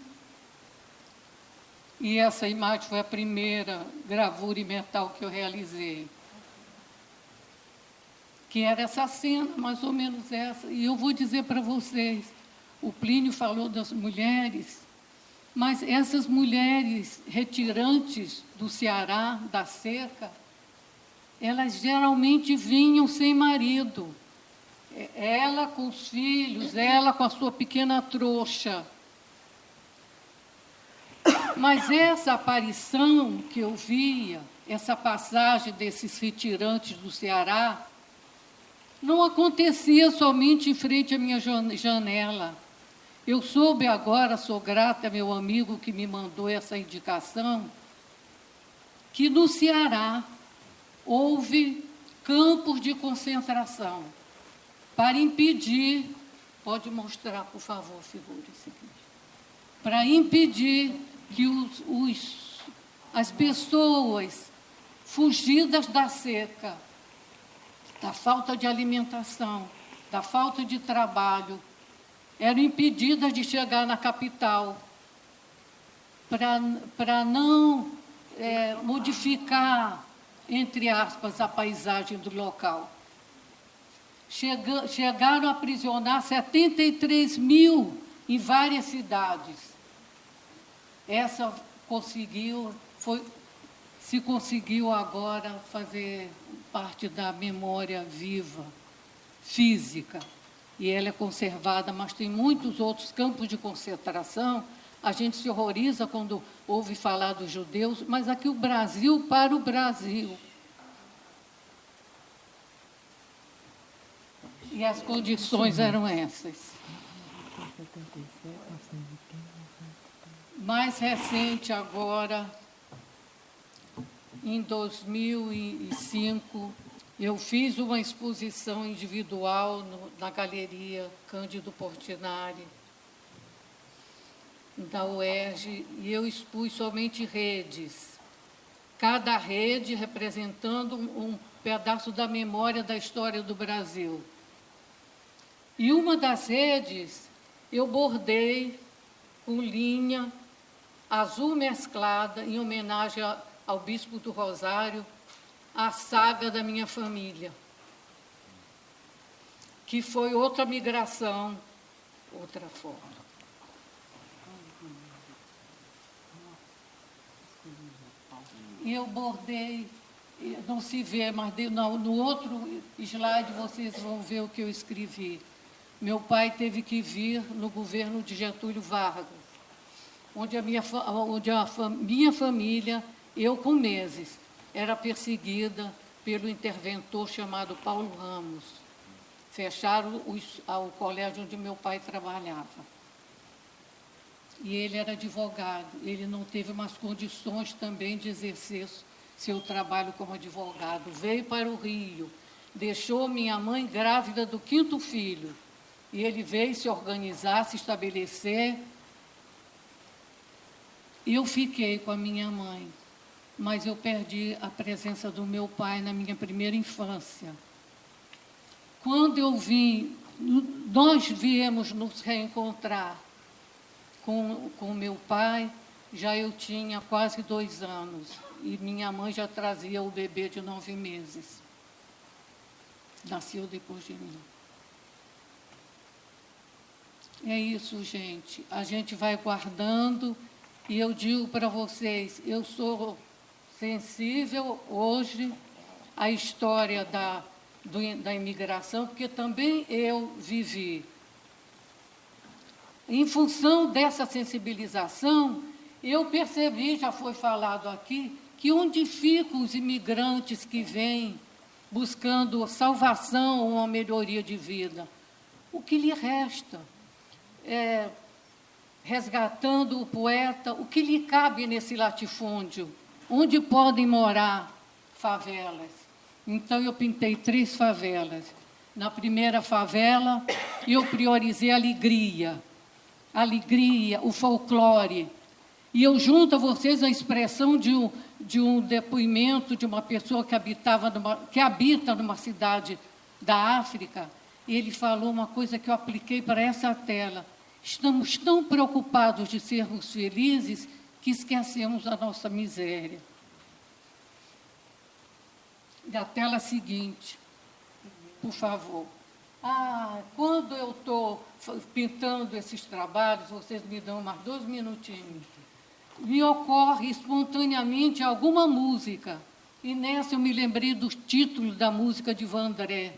e essa imagem foi a primeira gravura em metal que eu realizei. Que era essa cena, mais ou menos essa. E eu vou dizer para vocês, o Plínio falou das mulheres, mas essas mulheres retirantes do Ceará, da seca, elas geralmente vinham sem marido. Ela com os filhos, ela com a sua pequena trouxa. Mas essa aparição que eu via, essa passagem desses retirantes do Ceará, não acontecia somente em frente à minha janela. Eu soube agora, sou grata ao meu amigo que me mandou essa indicação, que no Ceará houve campos de concentração para impedir, pode mostrar, por favor, figura seguinte, para impedir que as pessoas fugidas da seca, da falta de alimentação, da falta de trabalho, eram impedidas de chegar na capital, para não modificar, entre aspas, a paisagem do local. Chegaram a aprisionar 73 mil em várias cidades. Essa se conseguiu agora fazer parte da memória viva, física, e ela é conservada, mas tem muitos outros campos de concentração. A gente se horroriza quando ouve falar dos judeus, mas aqui o Brasil para o Brasil. E as condições eram essas. Mais recente agora, em 2005, eu fiz uma exposição individual na Galeria Cândido Portinari, da UERJ, e eu expus somente redes, cada rede representando um pedaço da memória da história do Brasil. E uma das redes eu bordei com linha azul mesclada, em homenagem ao Bispo do Rosário, a saga da minha família, que foi outra migração, outra forma. E eu bordei, não se vê, mas no outro slide vocês vão ver o que eu escrevi. Meu pai teve que vir no governo de Getúlio Vargas, onde a minha família, eu com meses, era perseguida pelo interventor chamado Paulo Ramos. Fecharam o colégio onde meu pai trabalhava. E ele era advogado, ele não teve mais condições também de exercer seu trabalho como advogado. Veio para o Rio, deixou minha mãe grávida do 5º filho. E ele veio se organizar, se estabelecer. Eu fiquei com a minha mãe, mas eu perdi a presença do meu pai na minha primeira infância. Quando eu vim, nós viemos nos reencontrar com meu pai, já eu tinha quase 2 anos, e minha mãe já trazia o bebê de 9 meses. Nasceu depois de mim. É isso, gente. A gente vai guardando, e eu digo para vocês, eu sou sensível hoje à história da imigração, porque também eu vivi. Em função dessa sensibilização, eu percebi, já foi falado aqui, que onde ficam os imigrantes que vêm buscando salvação ou uma melhoria de vida? O que lhe resta? Resgatando o poeta, o que lhe cabe nesse latifúndio? Onde podem morar favelas? Então, eu pintei 3 favelas. Na primeira favela, eu priorizei a alegria, o folclore. E eu junto a vocês a expressão de um depoimento de uma pessoa que habita numa cidade da África. Ele falou uma coisa que eu apliquei para essa tela. Estamos tão preocupados de sermos felizes que esquecemos a nossa miséria. Da tela seguinte, por favor. Quando eu estou pintando esses trabalhos, vocês me dão mais 2 minutinhos, me ocorre espontaneamente alguma música. E nessa eu me lembrei do título da música de Vandré,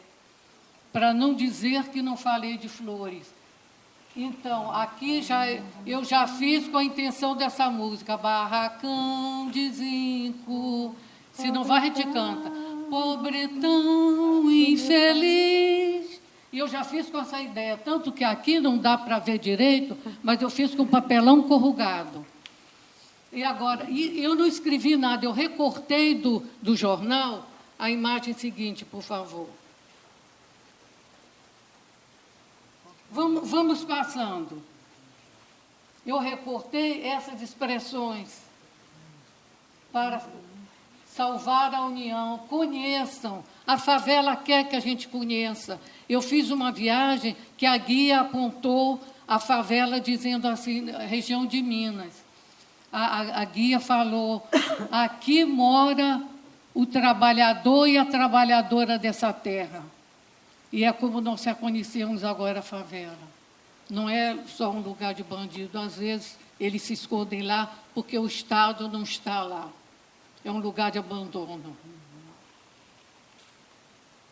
para não dizer que não falei de flores. Então, aqui eu já fiz com a intenção dessa música, barracão de zinco, se não vai, a gente canta, pobretão infeliz. E eu já fiz com essa ideia, tanto que aqui não dá para ver direito, mas eu fiz com papelão corrugado. E agora, eu não escrevi nada, eu recortei do jornal a imagem seguinte, por favor. Vamos passando. Eu reportei essas expressões para salvar a união. Conheçam. A favela quer que a gente conheça. Eu fiz uma viagem que a guia apontou a favela dizendo assim, região de Minas. A guia falou, aqui mora o trabalhador e a trabalhadora dessa terra. E é como nós já conhecemos agora a favela. Não é só um lugar de bandido. Às vezes, eles se escondem lá porque o Estado não está lá. É um lugar de abandono.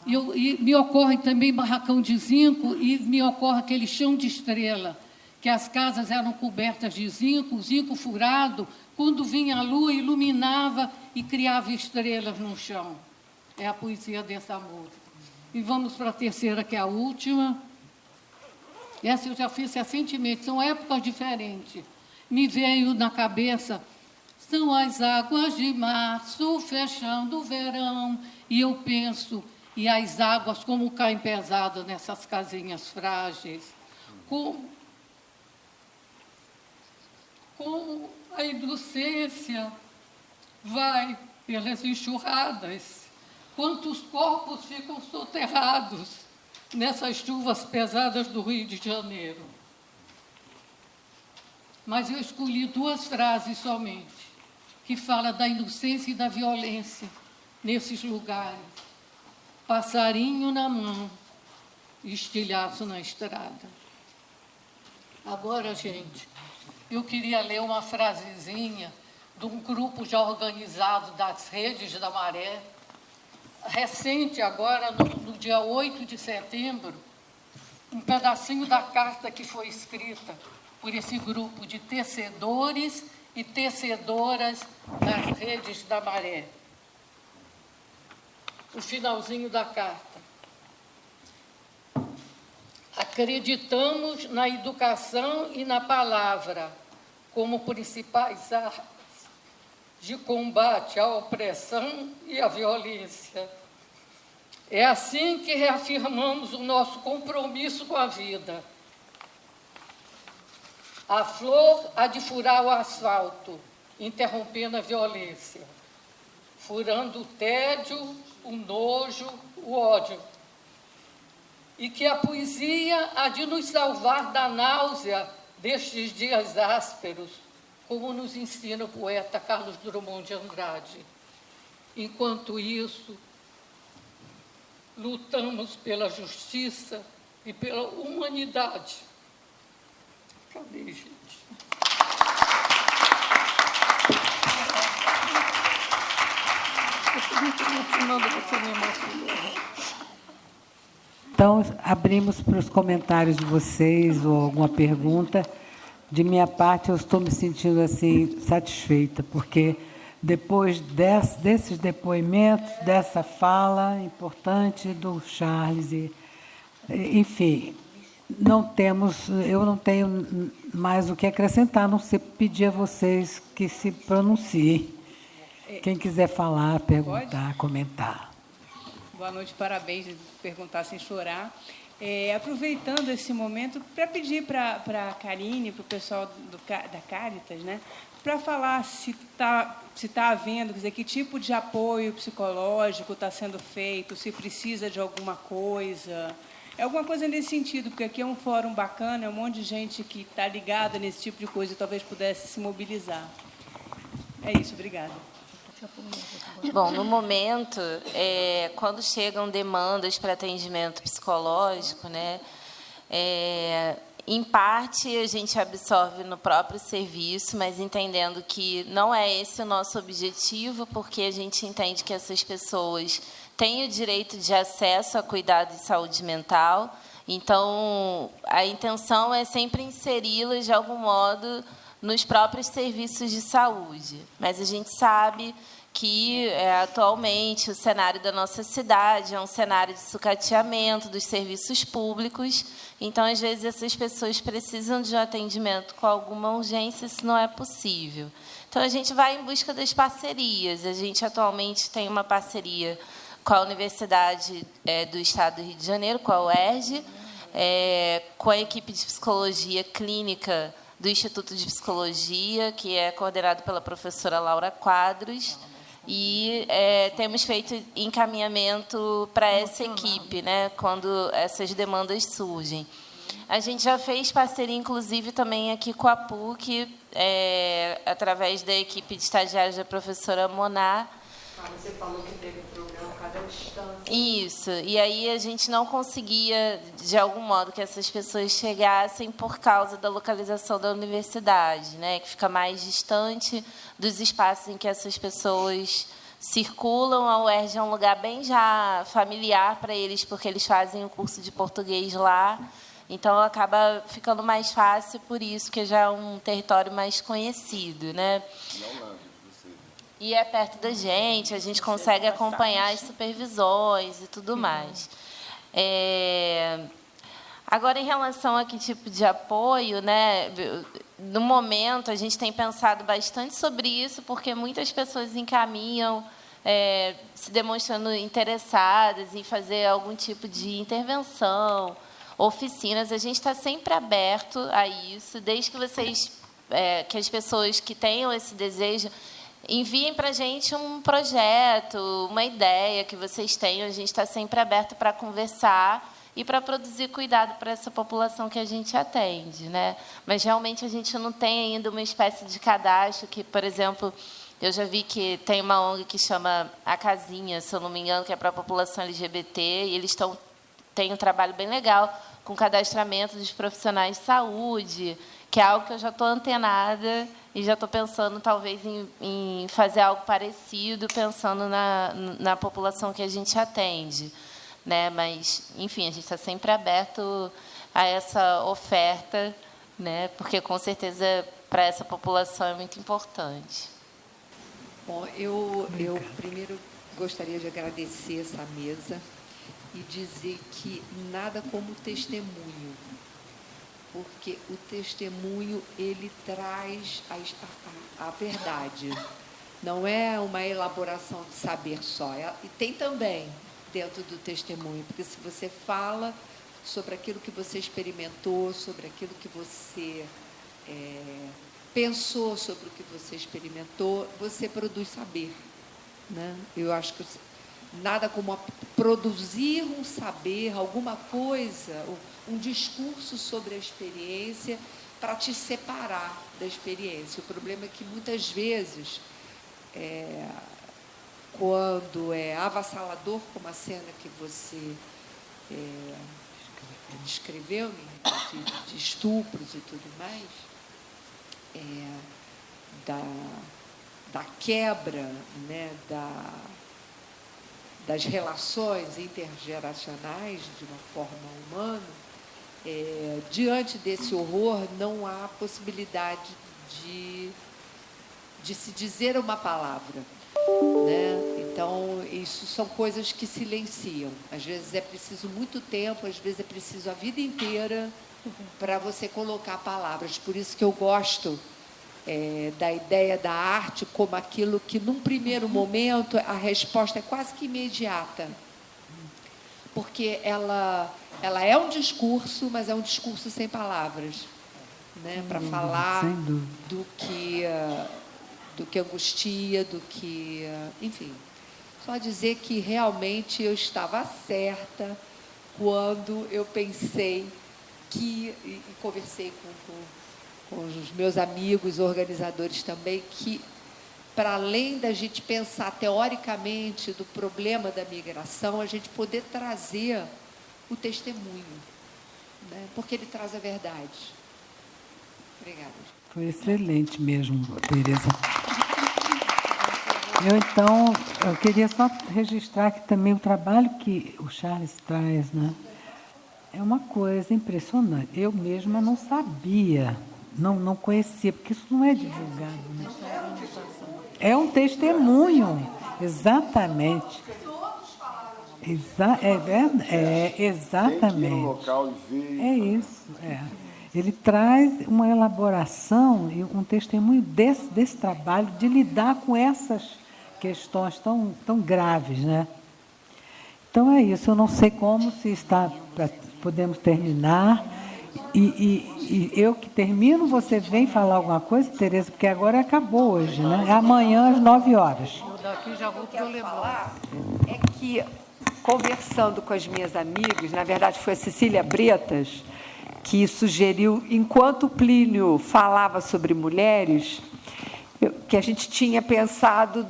E me ocorre também barracão de zinco e me ocorre aquele chão de estrela, que as casas eram cobertas de zinco, o zinco furado, quando vinha a lua, iluminava e criava estrelas no chão. É a poesia dessa música. E vamos para a terceira, que é a última. Essa eu já fiz recentemente, são épocas diferentes. Me veio na cabeça, são as águas de março fechando o verão, e eu penso, e as águas como caem pesadas nessas casinhas frágeis, como a inocência vai pelas enxurradas, quantos corpos ficam soterrados nessas chuvas pesadas do Rio de Janeiro. Mas eu escolhi 2 frases somente, que falam da inocência e da violência nesses lugares. Passarinho na mão, estilhaço na estrada. Agora, gente, eu queria ler uma frasezinha de um grupo já organizado das Redes da Maré, recente agora, no dia 8 de setembro, um pedacinho da carta que foi escrita por esse grupo de tecedores e tecedoras das Redes da Maré. O finalzinho da carta. Acreditamos na educação e na palavra como principais armas de combate à opressão e à violência. É assim que reafirmamos o nosso compromisso com a vida. A flor há de furar o asfalto, interrompendo a violência, furando o tédio, o nojo, o ódio. E que a poesia há de nos salvar da náusea destes dias ásperos, como nos ensina o poeta Carlos Drummond de Andrade. Enquanto isso, lutamos pela justiça e pela humanidade. Cadê, gente? Então, abrimos para os comentários de vocês ou alguma pergunta. De minha parte, eu estou me sentindo assim satisfeita, porque depois desses depoimentos, dessa fala importante do Charles, enfim, eu não tenho mais o que acrescentar, a não ser pedir a vocês que se pronunciem. Quem quiser falar, perguntar, comentar. Boa noite, parabéns de perguntar sem chorar. Aproveitando esse momento, para pedir para a Karine, para o pessoal da Caritas, né, para falar se está havendo, quer dizer, que tipo de apoio psicológico está sendo feito, se precisa de alguma coisa. É alguma coisa nesse sentido, porque aqui é um fórum bacana, é um monte de gente que está ligada nesse tipo de coisa e talvez pudesse se mobilizar. É isso, obrigada. Bom, no momento, quando chegam demandas para atendimento psicológico, né, em parte a gente absorve no próprio serviço, mas entendendo que não é esse o nosso objetivo, porque a gente entende que essas pessoas têm o direito de acesso a cuidado de saúde mental. Então, a intenção é sempre inseri-las, de algum modo, nos próprios serviços de saúde. Mas a gente sabe que, atualmente, o cenário da nossa cidade é um cenário de sucateamento dos serviços públicos. Então, às vezes, essas pessoas precisam de um atendimento com alguma urgência, isso não é possível. Então, a gente vai em busca das parcerias. A gente, atualmente, tem uma parceria com a Universidade do Estado do Rio de Janeiro, com a UERJ, com a equipe de psicologia clínica do Instituto de Psicologia, que é coordenado pela professora Laura Quadros, e temos feito encaminhamento para essa equipe, né, quando essas demandas surgem. A gente já fez parceria, inclusive, também aqui com a PUC, através da equipe de estagiários da professora Moná. Você falou que teve um programa cada instância. Isso. E aí a gente não conseguia, de algum modo, que essas pessoas chegassem por causa da localização da universidade, né, que fica mais distante dos espaços em que essas pessoas circulam. A UERJ é um lugar bem já familiar para eles, porque eles fazem o curso de português lá. Então, acaba ficando mais fácil por isso, porque já é um território mais conhecido, né? E é perto da gente, a gente consegue acompanhar as supervisões e tudo mais. Agora, em relação a que tipo de apoio, né? No momento, a gente tem pensado bastante sobre isso, porque muitas pessoas encaminham, se demonstrando interessadas em fazer algum tipo de intervenção, oficinas. A gente está sempre aberto a isso, desde que vocês, que as pessoas que tenham esse desejo enviem para a gente um projeto, uma ideia que vocês tenham. A gente está sempre aberto para conversar e para produzir cuidado para essa população que a gente atende, né? Mas, realmente, a gente não tem ainda uma espécie de cadastro que, por exemplo, eu já vi que tem uma ONG que chama A Casinha, se eu não me engano, que é para a população LGBT, e eles têm um trabalho bem legal com cadastramento dos profissionais de saúde, que é algo que eu já estou antenada e já estou pensando, talvez, em fazer algo parecido, pensando na população que a gente atende, né? Mas, enfim, a gente está sempre aberto a essa oferta, né? Porque, com certeza, para essa população é muito importante. Bom, eu primeiro gostaria de agradecer essa mesa e dizer que nada como testemunho, porque o testemunho, ele traz a verdade. Não é uma elaboração de saber só. E tem também dentro do testemunho, porque se você fala sobre aquilo que você experimentou, sobre aquilo que você pensou, sobre o que você experimentou, você produz saber, né? Eu acho que nada como produzir um saber, alguma coisa, um discurso sobre a experiência para te separar da experiência. O problema é que, muitas vezes, quando é avassalador, como a cena que você descreveu, de estupros e tudo mais, da quebra, né, das relações intergeracionais de uma forma humana, diante desse horror não há possibilidade de se dizer uma palavra, né? Então, isso são coisas que silenciam. Às vezes é preciso muito tempo, às vezes é preciso a vida inteira para você colocar palavras. Por isso que eu gosto da ideia da arte como aquilo que, num primeiro momento, a resposta é quase que imediata, porque ela é um discurso, mas é um discurso sem palavras, né? Para falar do que angustia, do que... Enfim, só dizer que realmente eu estava certa quando eu pensei e conversei com os meus amigos organizadores também, que, para além da gente pensar teoricamente do problema da migração, a gente poder trazer o testemunho, né? Porque ele traz a verdade. Obrigada. Foi excelente mesmo, Tereza. Eu queria só registrar que também o trabalho que o Charles traz, né, é uma coisa impressionante. Eu mesma não sabia, não conhecia, porque isso não é divulgado, né? É um testemunho, exatamente. Exatamente. É isso. Ele traz uma elaboração e um testemunho desse trabalho de lidar com essas questões tão graves, né? Então é isso. Eu não sei como, se podemos terminar. E eu que termino, você vem falar alguma coisa, Tereza, porque agora acabou hoje, né? É amanhã às 9h. Eu daqui já vou para o Leblon. É que, conversando com as minhas amigas, na verdade foi a Cecília Bretas, que sugeriu, enquanto o Plínio falava sobre mulheres, que a gente tinha pensado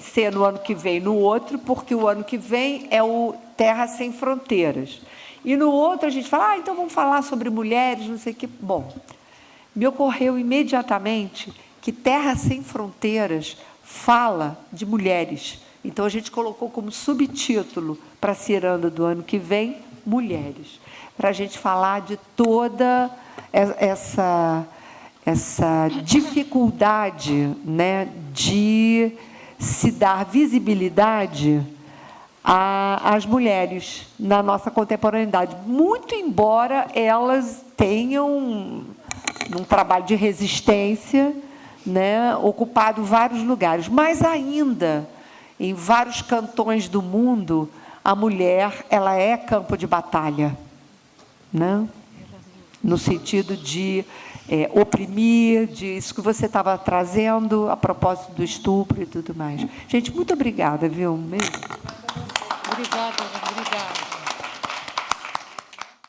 ser no ano que vem no outro, porque o ano que vem é o Terra Sem Fronteiras. E no outro a gente fala, então vamos falar sobre mulheres, não sei o quê. Bom, me ocorreu imediatamente que Terra Sem Fronteiras fala de mulheres. Então a gente colocou como subtítulo para a ciranda do ano que vem, mulheres. Para a gente falar de toda essa dificuldade, né, de se dar visibilidade às mulheres na nossa contemporaneidade, muito embora elas tenham, num trabalho de resistência, né, ocupado vários lugares, mas ainda, em vários cantões do mundo, a mulher ela é campo de batalha, né? No sentido de oprimir, disso que você estava trazendo a propósito do estupro e tudo mais. Gente, muito obrigada, viu? Mesmo. Obrigada, obrigada.